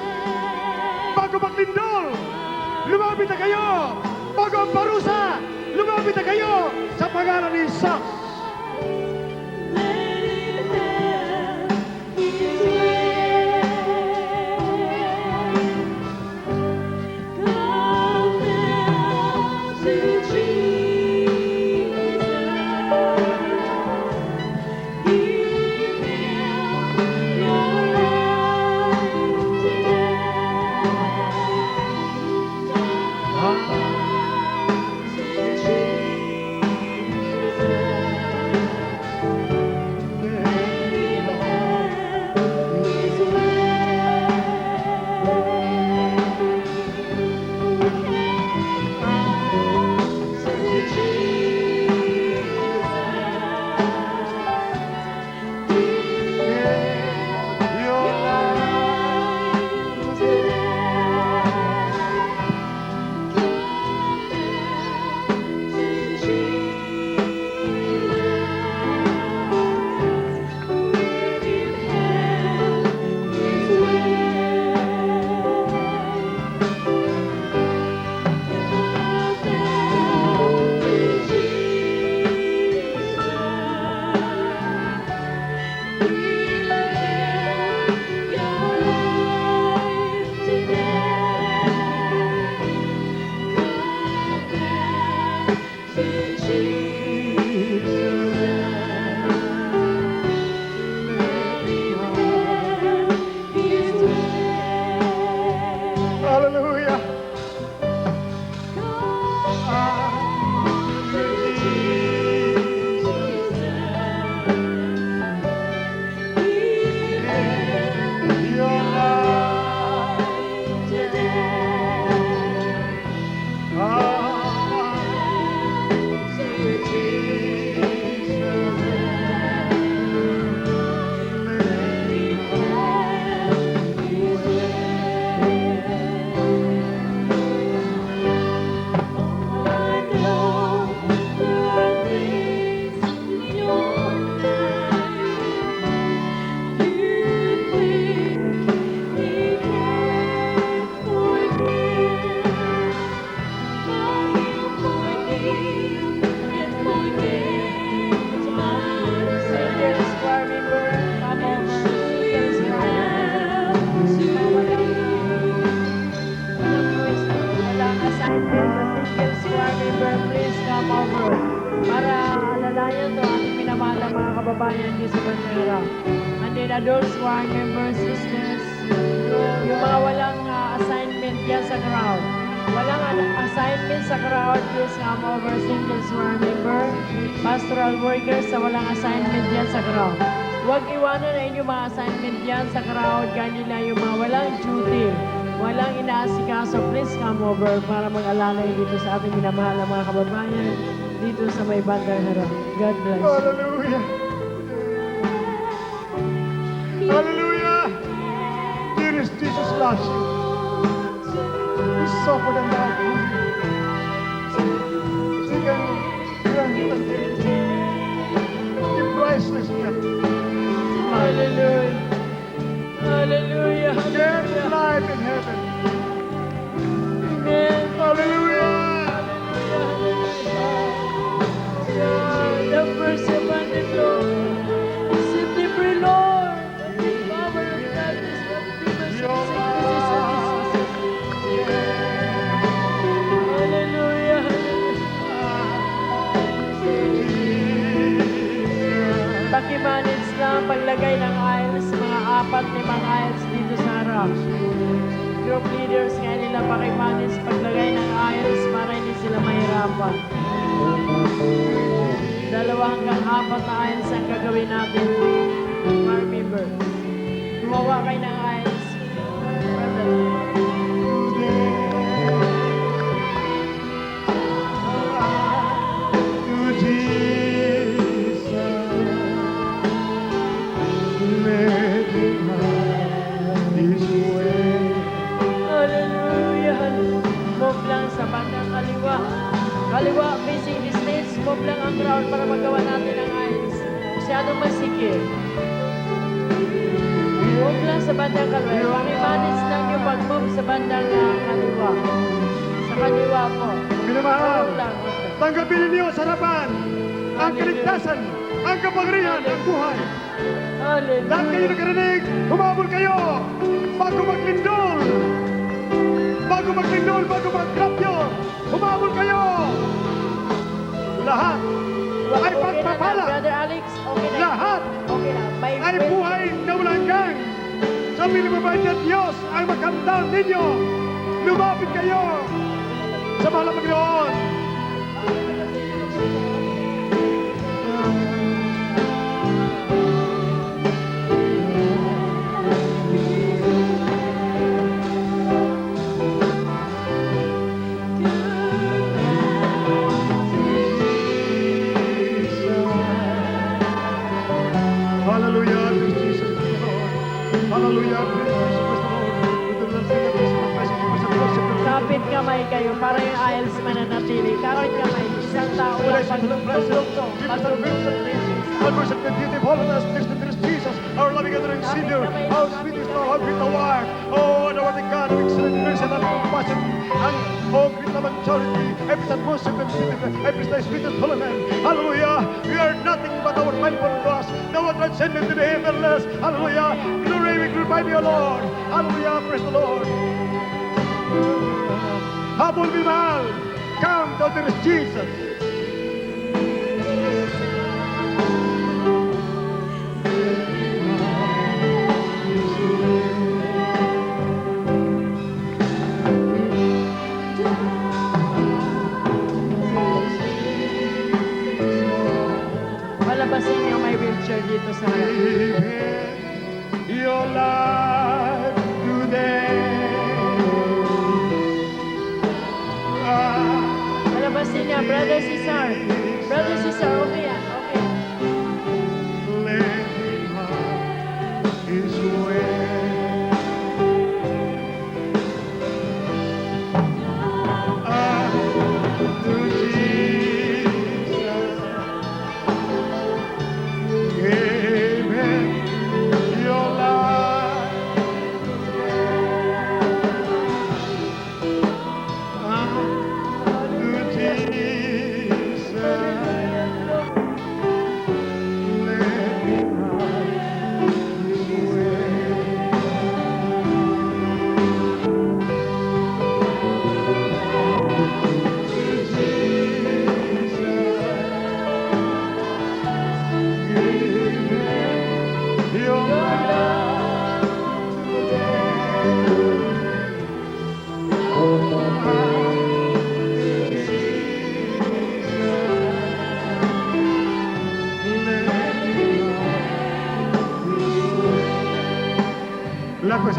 Bago maglindol, lumapit na kayo. Bago ang parusa, lumapit na kayo sa pangalan ni Jesus. kababayan, to ating minamahal na mga kababayan dito sa Bandera. And then adults, choir members, sisters, yung mga walang assignment yan sa crowd. Walang assignment sa crowd, please come over, singles choir member, pastoral workers sa walang assignment yan sa crowd. Huwag iwanan na inyong mga assignment yan sa crowd, kanila yung mga walang duty, walang inaasikaso, please come over para mag-alalay dito sa ating minamahal na mga kababayan dito sa may bandang harap. God bless you. Hallelujah. Hallelujah. Dearest Jesus loves you. He suffered and died for you. He can grant you the priceless gift. Hallelujah. Hallelujah. Get Hallelujah. life in heaven. Amen. Hallelujah. The first abundant Lord. Receive the free Lord. The power of darkness, of demons, and sicknesses and diseases. Hallelujah. Pakimanage lang paglagay ng aisles, mga 4-5 aisles dito sa harap. Group leaders nga nila pakimanage paglagay ng aisles para hindi sila mahirapan. 2 hanggang 4 na aisles ang gagawin natin, choir members. Gumawa kayo ng aisles. To Jesus, let him have his way. Hallelujah. Move lang sa bandang kaliwa. Kaliwa, facing the stage. Move lang ang crowd para magawa natin ang aisles. Masyadong masikip. Move lang sa bandang kaliwa. Pakimanage lang yung pag-move sa bandang kaliwa. Sa kaliwa po. Minamahal, Move lang. tanggapin ninyo sa harapan ang kaligtasan, ang kapangyarihan, ang buhay. Lahat kayo Hallelujah. nakarinig, humabol kayo bago maglindol. Bago maglindol, bago mag-rapture, humabol kayo. Lahat ay Okay na, pagpapala. Brother Alex, okay na. Lahat Okay na. May ay buhay na walang hanggan. Sa pinagmamahal ng Diyos ang makamtan ninyo. Lumapit kayo sa mahal na Panginoon. Hallelujah, praise Jesus Christ the Lord. Hallelujah, praise Jesus Christ the Lord. With the Lord, sing against the blessing, because of the worship of Kapit kamay kayo para yung aisles mananatili. Kapit kamay. Isang tao lang pagtugtog. Pagtugtog. All worship the beauty of holiness, next to this Jesus, our loving and loving Savior, how sweet is love, how great thou art. Oh, and our God, of excellent mercy and of compassion, and oh, great love and charity, every sad worship and every thy sweetest holiness. Hallelujah, we are nothing but our mindful cross, now transcendent to the heavenless. Hallelujah, glory, we glorify thee, O Lord. Hallelujah, praise the Lord. Habol minahal, come to this Jesus. Palabasin niyo may wheelchair dito sa harap. Your life today. Palabasin niya, brothers, isa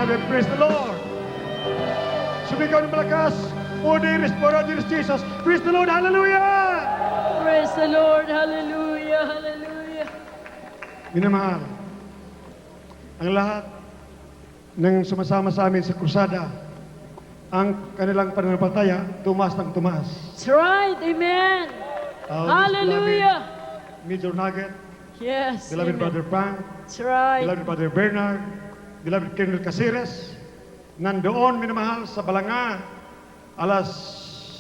Sabi, praise the Lord. Sumigaw ng malakas. For there is Jesus. Praise the Lord. Hallelujah! Praise the Lord. Hallelujah. Hallelujah. Minamahal, ang lahat ng sumasama sa amin sa krusada, ang kanilang pananampalataya, tumaas ng tumaas. That's right. Amen. Hallelujah. Major Nugget, Yes. beloved Amen. Brother Frank, That's right. beloved Brother Bernard, beloved Colonel Caceres, nandoon minamahal sa Balanga, alas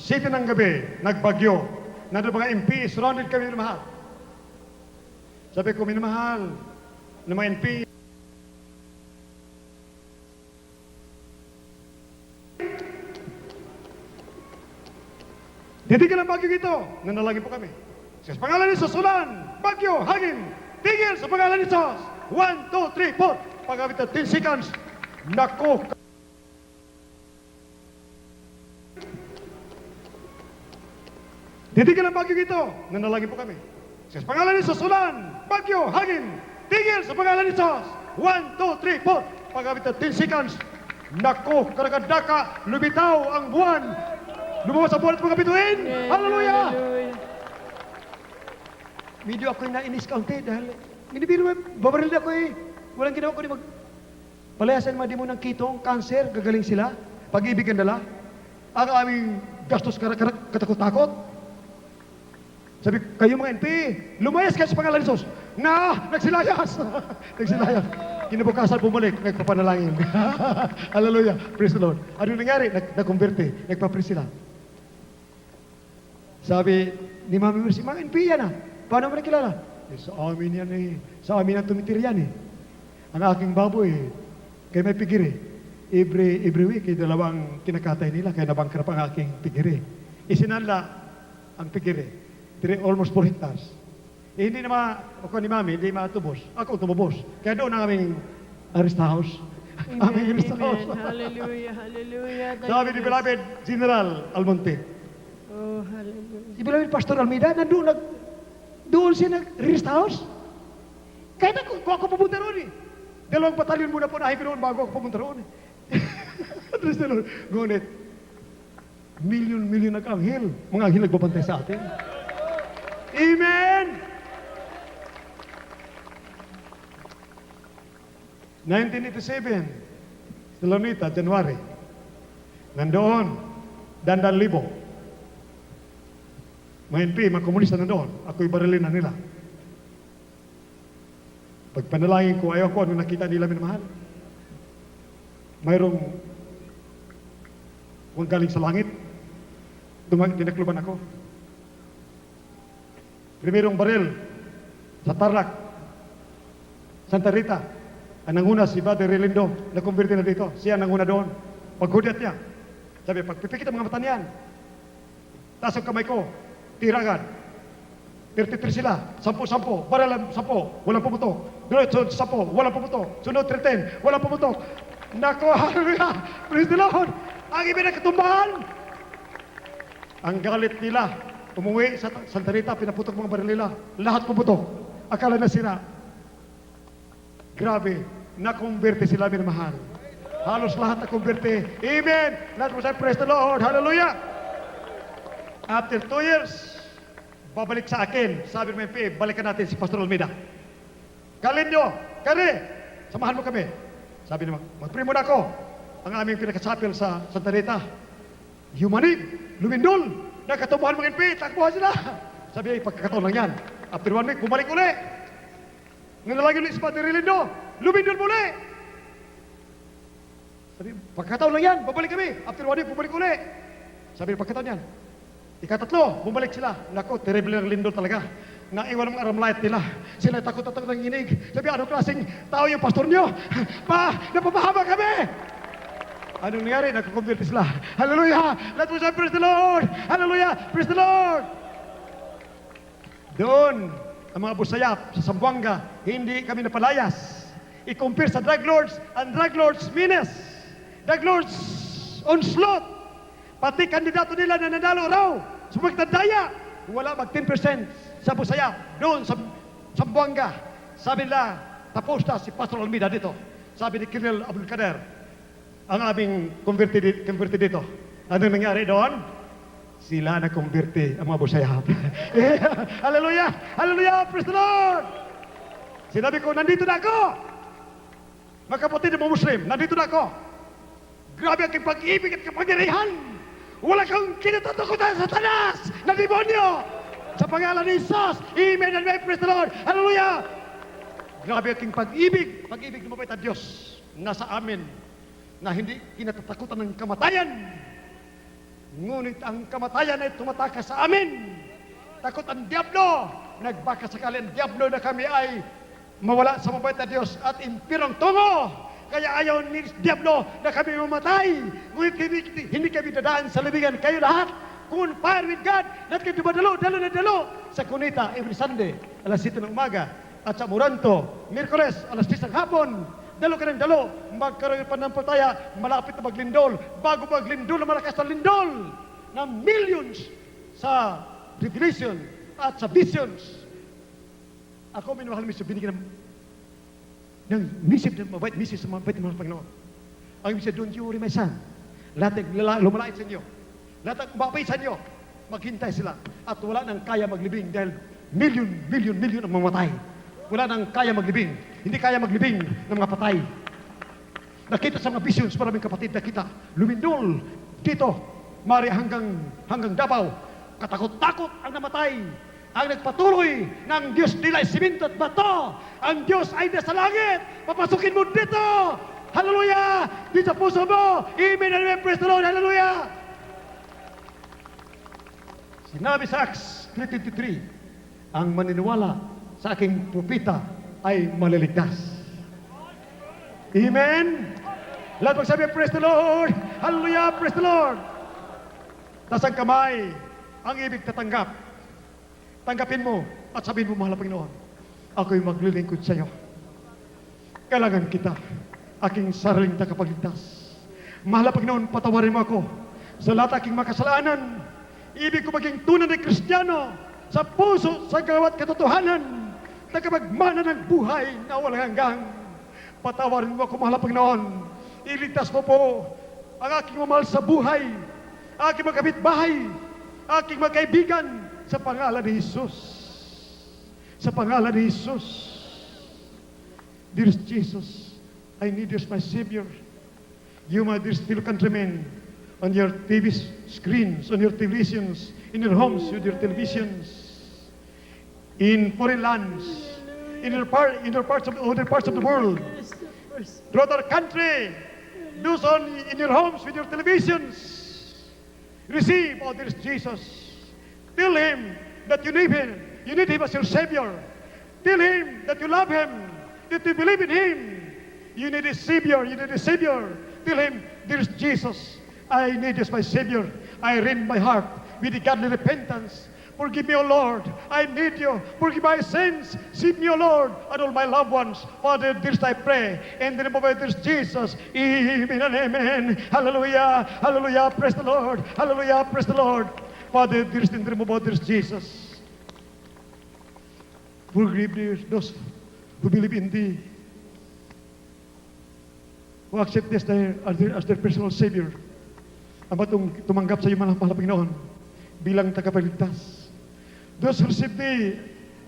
7 ng gabi, nagbagyo. Nandoon mga MP, surrounded kami minamahal. Sabi ko, minamahal, ng mga MP, titigil ang bagyo ito. Nanalangin po kami. Sa pangalan ni Jesus, ulan, bagyo, hangin, tigil sa pangalan ni Jesus. 1, 2, 3, 4. Pagkabit ng 10 seconds, nako. Titigil ang bagyo ito. Nanalangin po kami. Sa pangalan ni Jesus, ulan, bagyo, hangin, tigil sa pangalan ni Jesus. 1, 2, 3, 4. Pagkabit ng 10 seconds, nako, karagadaka, lumitaw ang buwan. Lumabas ang buwan at mga bituin. Hallelujah! Hallelujah. Medyo ako'y nainis kaunti dahil minibiro babaril na ako eh. Walang ginawa ko ni palayasan mga demon ng kitong, cancer, gagaling sila. Pag-ibig ang dala. Ang aming gastos katakot-takot. Sabi, kayo mga NP, lumayas kayo sa pangalan ni Jesus. Nagsilayas! Nagsilayas. Kinabukasan bumalik, nagpapanalangin. Hallelujah. Praise the Lord. Ano nangyari? Nag-converte. Nagpa-pray sila. Sabi ni Mami Mercy, mga NP yan ah. Paano mo nakilala? Sa amin yan eh. Sa amin ang tumitir yan eh. Ang aking baboy, kaya may pigiri. Every week, dalawang kinakatay nila, kaya nabangkrap ang aking pigiri. Isinanla ang pigiri. Almost 4 hectares. Eh, hindi naman, ako ni Mami, hindi matubos. Ako tumubos. Kaya doon ang aming rest house. Aming rest house. Amen. Hallelujah. Hallelujah. Thank Sabi you, ni Jesus. beloved General Almonte, Oh, hallelujah. si beloved Pastor Almeida, doon siya nag-rest house. Kaya ako pumunta roon eh. 2 batalyon muna po nahin roon bago ako pumunta roon eh. Rest the Lord. Ngunit, milyon nag-anghel. Mga anghel nagbabantay sa atin. Amen! 1987, Salonita, January. Nandoon, dandan libo. Mga NP, mga komunista nandoon. Ako'y barilin na nila. Pagpanalangin ko, ayaw ko ano nakita nila minamahal. Mayroong huwag galing sa langit. Tinakluban ako. Primerong baril sa Tarlac, Santa Rita. Ang nanguna si Brother Relindo, na-converte na dito. Siya nanguna doon. Paghudyat niya. Sabi, pagpipikit ang mga mata niyan. Taas ang kamay ko. Tiragan. 33 sila. 10. Baril 10. Walang pumutok. Sunod 10. Walang pumutok. Sunod 10. Walang pumutok. Nako, hallelujah. Praise the Lord. Ang ibinakatumbahan. Ang galit nila. Umuwi sa Santa Rita, pinaputok mga baril nila. Lahat pumutok. Akala na sira. Grabe. Nakumberte sila, minamahal. Halos lahat nakumberte. Amen. Lahat mo say, praise the Lord. Hallelujah. After 2 years, babalik sa akin. Sabi ng MP, balikan natin si Pastor Almeida. Kalin nyo, samahan mo kami. Sabi naman, mag-pray muna ako. Ang aming pinakasapil sa Santa Rita. Humanig, lumindol, nagkatubuhan mga MP, takbuhan sila. Sabi, pagkakataon lang yan. After 1 week, bumalik uli. Nanalagin ulit si Padre Relindo, lumindol muli. Sabi, pagkakataon lang yan, babalik kami. After 1 week, bumalik uli. Sabi, pagkakataon yan. Ikatatlo, bumalik sila. Nako, terrible ng lindol talaga. Naiwan ang aramlight nila. Sila takot-takot ng inig. Sabi, anong klaseng tao yung pastor nyo? Napapahama kami! Anong nangyari? Nagkukumbirti sila. Hallelujah! Let us say, praise the Lord! Hallelujah! Praise the Lord! Doon, ang mga busayap sa Zamboanga, hindi kami napalayas. I-compare sa drug lords and drug lords menace. Drug lords onslaught. Pati kandidato nila na nanalo raw sa pagtadaya. Wala mag 10% sa busayap. Doon sa Zamboanga. Sabi nila, tapos na si Pastor Almeida dito. Sabi ni Colonel Abdul Kader, ang aming converted dito. Anong nangyari doon? Sila na converte ang mga busayap. Hallelujah! Hallelujah! Praise the Lord! Sinabi ko, nandito na ako! Mga kapatid ng mga Muslim, nandito na ako. Grabe ang pag-ibig at kapangyarihan. Wala kang kinatatakutan sa tanas na demonyo. Sa pangalan ni Jesus. Amen and praise the Lord. Hallelujah. Grabe ang pag-ibig. Pag-ibig ng mabait na Diyos nasa amin na hindi kinatatakutan ng kamatayan. Ngunit ang kamatayan ay tumatakas sa amin. Takot ang Diablo. Nagbaka sakali ang Diablo na kami ay mawala sa mabait na Diyos at impirong tungo. Kaya ayaw ni Diablo na kami mamatay. Ngunit hindi kami dadaan sa libingan. Kayo lahat, kung on fire with God, lahat kayo dumadalo, dalo sa Cunita every Sunday, alas 7 ng umaga. At sa Moranto, Miyerkules, alas 10 ng hapon. Dalo ka ng dalo, magkaroon pa ng pataya, malapit na maglindol. Bago maglindol na malakas na lindol na millions sa revelation at sa visions. Ako, minamahal misyo, binigyan ng misip ng mabait, misip sa mabait ng mga Panginoon. Ang misip, don't you worry, my son. Lahat ng lumalait sa inyo, lahat ng mabait sa inyo, maghintay sila. At wala nang kaya maglibing dahil million ang mamatay. Wala nang kaya maglibing. Hindi kaya maglibing ng mga patay. Nakita sa mga visions, maraming kapatid nakita. Lumindol dito, mari hanggang Davao. Katakot-takot ang namatay. Ang nagpatuloy ng Diyos nila ay siminto at bato. Ang Diyos ay nasa langit. Papasukin mo dito. Hallelujah! Dito sa puso mo. Amen and praise the Lord. Hallelujah! Sinabi sa Acts 3:23, ang maniniwala sa aking propeta ay maliligtas. Amen? Lahat magsabi, praise the Lord! Hallelujah! Praise the Lord! Tasang kamay ang ibig tatanggap. Tanggapin mo at sabihin mo, mahal na Panginoon, ako'y maglilingkod sa iyo. Kailangan kita, aking sariling tagapagligtas. Mahal na Panginoon, patawarin mo ako sa lahat aking makasalanan. Ibig ko maging tunay na Kristiyano sa puso, sa gawat katotohanan, tagapagmana ng buhay na walang hanggang. Patawarin mo ako, mahal na Panginoon. Iligtas mo po ang aking mamahal sa buhay, aking mga kapitbahay, aking mga kaibigan, sa pangalan ni Jesus. Sa pangalan ni Jesus. Dear Jesus, I need you as my Savior. You, my dear fellow countrymen, on your TV screens, on your televisions, in your homes with your televisions, in foreign lands, in other parts of the world, throughout our country, those in your homes with your televisions, receive, oh dear Jesus. Tell him that you need him. You need him as your Savior. Tell him that you love him, that you believe in him. You need a Savior. You need a Savior. Tell him, dear Jesus, I need you as my Savior. I rend my heart with a godly repentance. Forgive me, O Lord. I need you. Forgive my sins. Save me, O Lord, and all my loved ones. Father, dearest, I pray. In the name of our dear Jesus. Amen and amen. Hallelujah. Hallelujah. Praise the Lord. Hallelujah. Praise the Lord. Father, dearest, in the name of our dear Jesus. Forgive those who believe in Thee, who accept this as their personal Savior. Ama tumanggap sa iyo, mahal na Panginoon, bilang tagapagligtas. Those who receive Thee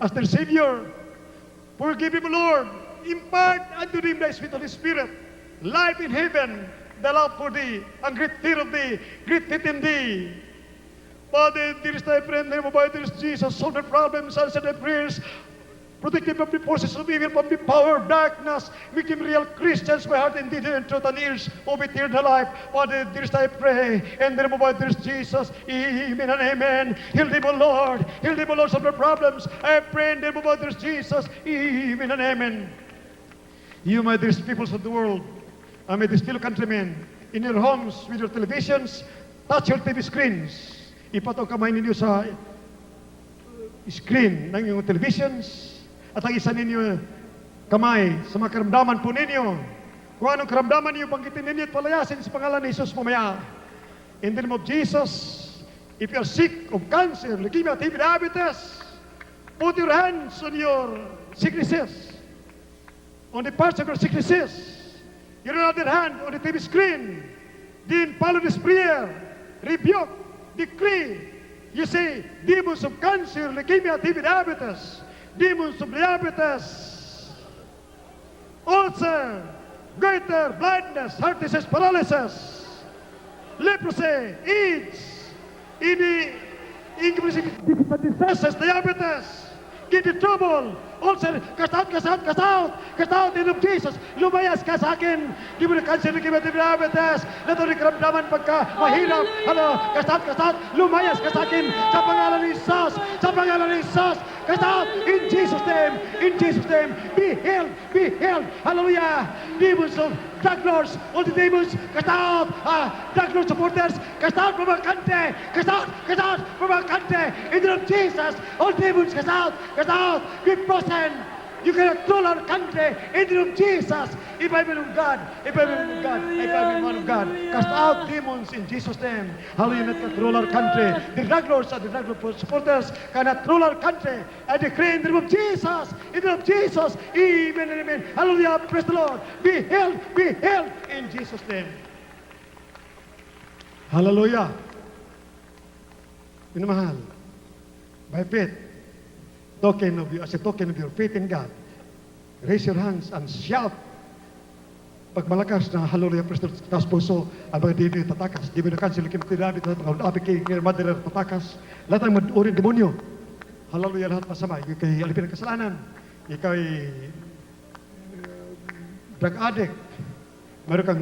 as their Savior, forgive him, Lord. Impart unto them Thy sweet Holy Spirit, life in heaven, the love for Thee, and great fear of Thee, great faith in Thee. Father, dearest, I pray in the name of our dearest Jesus, solve their problems, answer their prayers, protect them from the forces of evil, from the power of darkness, make them real Christians by heart and deed and truth and ears of eternal life. Father, dearest, I pray in the name of our dearest Jesus, amen and amen. Heal them, O Lord. Heal them, O Lord, solve their problems. I pray in the name of our dearest Jesus, amen and amen. You, my dearest peoples of the world, and my dearest fellow countrymen, in your homes, with your televisions, touch your TV screens. Ipataw kamay ninyo sa screen ng inyong televisions at ang isa ninyo kamay sa mga karamdaman po ninyo. Kung anong karamdaman ninyo, banggitin ninyo at palayasin sa pangalan ni Jesus mamaya. In the name of Jesus, if you are sick of cancer, leukemia, TB, diabetes, put your hands on your sicknesses, on the parts of your sicknesses. your other hand on the TV screen. Then follow this prayer. Rebuke, decree. You say, demons of cancer, leukemia, TB, diabetes, demons of diabetes, ulcer, goiter, blindness, heart disease, paralysis, leprosy, AIDS, any diseases, diabetes, kidney trouble, ulcer, cast out, cast out, cast out, cast out in the name of Jesus. Lumayas ka sa akin. Di mo na cancer, leukemia, diabetes, natuloy karamdaman pagka mahirap. Ano, cast out, lumayas ka sa akin sa pangalan ni Jesus, sa pangalan ni Jesus. Cast out in Jesus' name, in Jesus' name. Be healed, be healed. Hallelujah. Demons of drug lords, all the demons, cast out. Drug lord supporters, cast out from our country. Cast out from our country. In the name of Jesus, all demons, cast out. Be frozen. You cannot rule our country. In the name of Jesus. If I believe in God, if I believe in God, if I believe in one of God, cast out demons in Jesus' name. Hallelujah, not control our country. The drug lords and the drug lord supporters cannot rule our country. I decree in the name of Jesus, in the name of Jesus, amen and amen. Hallelujah, praise the Lord. Be healed in Jesus' name. Hallelujah. Minamahal, by faith, as a token of your faith in God, raise your hands and shout. Pag malakas na hallelujah, praise the Lord, taas puso, ang mga dito tatakas. Di mo na cancel, kimtirabi, mga api kay mother tatakas. Lahat ng madurin demonyo. Hallelujah, lahat masama. Ikaw kay alipin ng kasalanan. Ikaw ay drug addict. Meron kang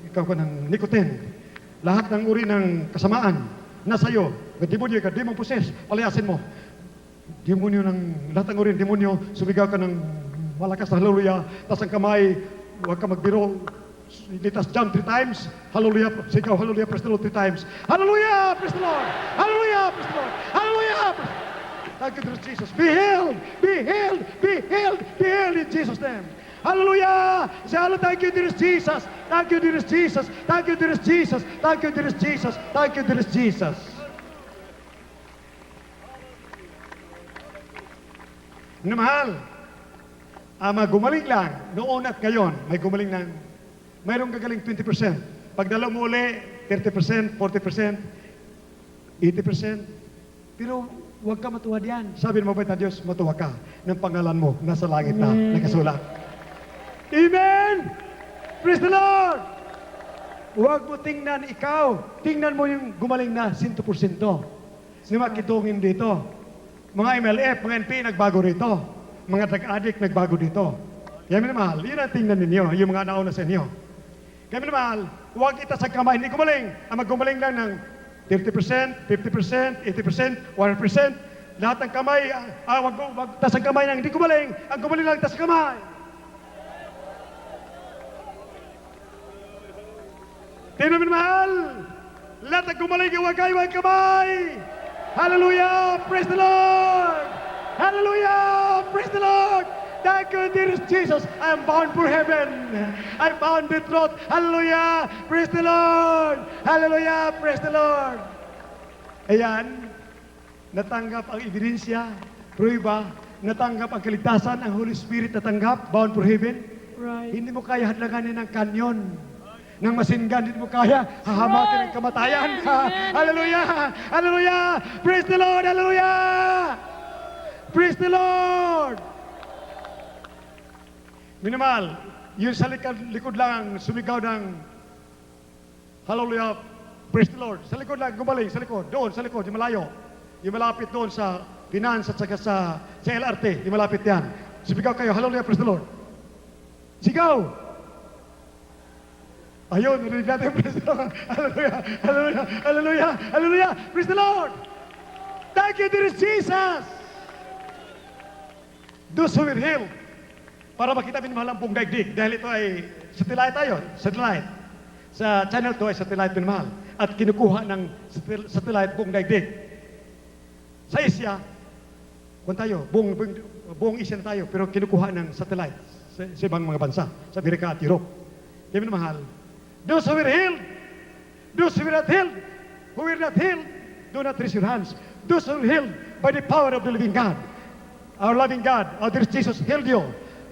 ikaw ka ng nicotine. Lahat ng uri ng kasamaan nasa iyo. Demonyo ka, demon possess, palayasin mo. Demonyo ng lahat ng uri ng demonyo, sumigaw ka ng malakas na hallelujah, tas ang kamay, huwag ka magbiro, litas jump 3 times, hallelujah, sigaw, hallelujah, praise the Lord 3 times, hallelujah, praise the Lord, hallelujah, praise the Lord, hallelujah, thank you, dear Jesus, be healed, be healed, be healed, be healed in Jesus' name. Hallelujah! Say, hallelujah, thank you, dear Jesus, thank you, dear Jesus, thank you, dear Jesus, thank you, dear Jesus, thank you, dear Jesus. Minamahal, gumaling lang, noon at ngayon, may gumaling ng, mayroong gagaling 20%. Pag dalaw mo uli, 30%, 40%, 80%. Pero huwag ka matuwa diyan. Sabi ng mabait na Diyos, matuwa ka ng pangalan mo, nasa langit na, nakasulat. Amen! Praise the Lord! Huwag mo tingnan ikaw. Tingnan mo yung gumaling na 100%. Nimakitungin dito. Mga MLF, mga NP, nagbago rito. Mga drug addict, nagbago dito. Kaya minamahal, yun ang tingnan ninyo, yung mga nauna sa inyo. Kaya minamahal, huwag itasag kamay, hindi gumaling. Ang maggumaling lang ng 30%, 50%, 80%, 100%. Lahat ng kamay, wag tasag kamay ng hindi gumaling. Ang gumaling lang, tasag kamay. Tingnan minamahal, lahat ng gumaling, huwag kamay. Hallelujah! Praise the Lord! Hallelujah! Praise the Lord! Thank you, dear Jesus. I am bound for heaven. I found the truth. Hallelujah! Praise the Lord! Hallelujah! Praise the Lord! Ayan, natanggap ang ebidensya, prueba, natanggap ang kaligtasan, ang Holy Spirit natanggap, bound for heaven. Right. Hindi mo kaya hadlanganin ng kanyon. Nang masingan, hindi mo kaya hahamakin ang kamatayan. Hallelujah! Hallelujah! Praise the Lord! Hallelujah! Praise the Lord! Minimal, yung sa likod lang sumigaw ng hallelujah, praise the Lord. Sa likod lang, gumaling, sa likod. Doon, sa likod, yung malayo. Yung malapit doon sa finance at saka sa LRT, yung malapit yan. Sumigaw kayo, hallelujah, praise the Lord. Sigaw! Ayun, narinig natin, praise the Lord. Hallelujah, hallelujah, hallelujah, hallelujah, praise the Lord. Thank you, dear Jesus. Those who will heal. Para makita minamahal ang buong daigdig. Dahil ito ay satellite tayo, satellite. Sa channel 2 ay satellite minamahal. At kinukuha ng satellite buong daigdig. Sa Asia, kung tayo, buong Asia na tayo, pero kinukuha ng satellite sa ibang mga bansa, sa Amerika at Europe. Kaya minamahal, those who were healed, those who were not healed, do not raise your hands. Those who were healed by the power of the living God, our loving God, our dear Jesus healed you.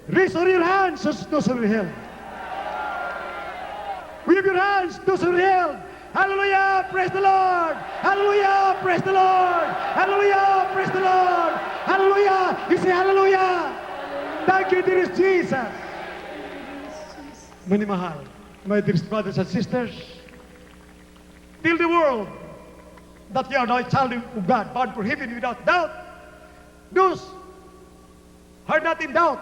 Raise your hands, those who were healed. Wave your hands. Those who are healed. Hallelujah. Praise the Lord. Hallelujah. Praise the Lord. Hallelujah. Praise the Lord. Hallelujah. You say hallelujah. Thank you, dearest Jesus. Many mahal, my dearest brothers and sisters, tell the world that you are now a child of God, born for heaven without doubt. Those are not in doubt.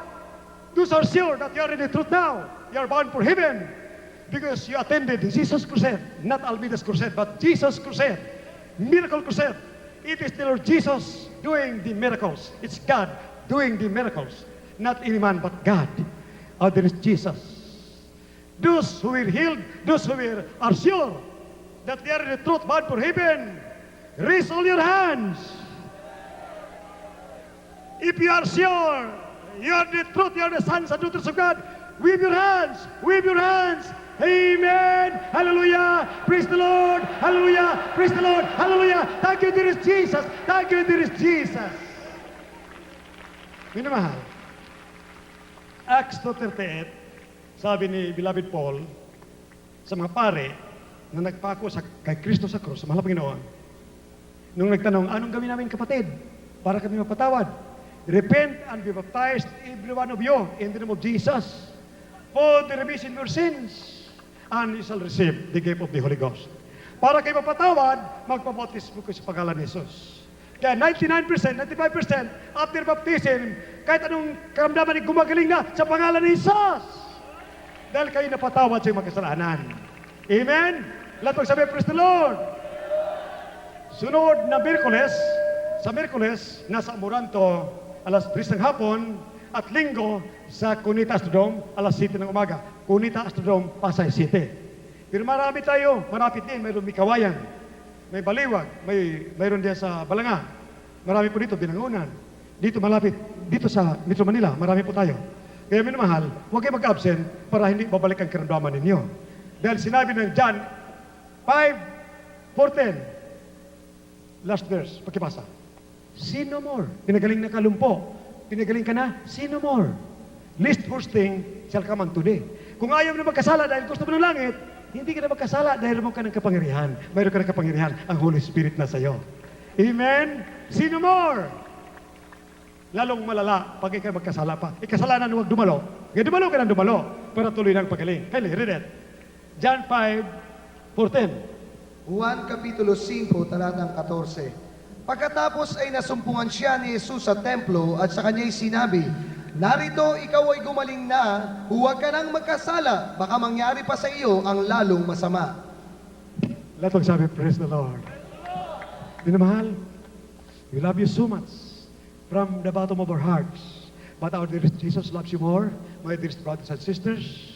Those are sure that you are in the truth now. You are born for heaven because you attended Jesus' crusade, not Almeida's crusade, but Jesus' crusade, miracle crusade. It is the Lord Jesus doing the miracles. It's God doing the miracles, not any man but God. Oh, there is Jesus. Those who were healed, those who are sure that they are in the truth, born for heaven, raise all your hands. If you are sure you are the truth, you are the sons and daughters of God, wave your hands, wave your hands. Amen. Hallelujah. Praise the Lord. Hallelujah. Praise the Lord. Hallelujah. Thank you, dearest Jesus. Thank you, dearest Jesus. Minamahal. Acts 2:38, sabi ni Beloved Paul sa mga pare na nagpako kay Kristo sa krus, sa mahal na Panginoon, nung nagtanong, anong gawin namin kapatid para kami mapatawad? Repent and be baptized, every one of you, in the name of Jesus, for the remission of your sins, and you shall receive the gift of the Holy Ghost. Para kayo mapatawad, magpabautismo kayo sa pangalan ni Jesus. Kaya 99%, 95% after baptism, kahit anong karamdaman ay gumagaling na sa pangalan ni Jesus. Dahil kayo napatawad sa iyong mga kasalanan. Amen? Lahat magsabi, praise the Lord. Sunod na Miyerkules, sa Miyerkules, nasa Amoranto, alas 3 ng hapon, at Linggo, sa Cunita Astrodome, alas 7 ng umaga. Cunita Astrodome, Pasay City. Pero marami tayo, marapit din, mayroon may Kawayan, may Baliwag, mayroon din sa Balanga. Marami po dito, Binangonan. Dito malapit, dito sa Metro Manila, marami po tayo. Kaya minamahal, huwag kayo mag-absent para hindi babalik ang karamdaman ninyo. Dahil sinabi ng John 5:4-10, last verse, pakipasa. Sin no more. Pinagaling na kalumpo. Pinagaling ka na, sin no more. Least first thing shall come unto thee. Kung ayaw mo na magkasala dahil gusto mo ng langit, hindi ka na magkasala dahil mo ka ng kapangyarihan. Mayroon ka ng kapangyarihan, ang Holy Spirit na sa'yo. Amen? Sin no more. Lalong malala pag ikaw magkasala pa. Kasalanan huwag dumalo. Kaya dumalo ka ng dumalo para tuloy ng pagaling. Kylie, read it. John 5:4-10. Juan Kapitulo 5, talatang 14. Pagkatapos ay nasumpungan siya ni Jesus sa templo at sa kanya'y sinabi, narito ikaw ay gumaling na, huwag ka nang magkasala, baka mangyari pa sa iyo ang lalong masama. Lahat magsabi, praise the Lord. Minamahal, we love you so much from the bottom of our hearts. But our dearest Jesus loves you more, my dearest brothers and sisters.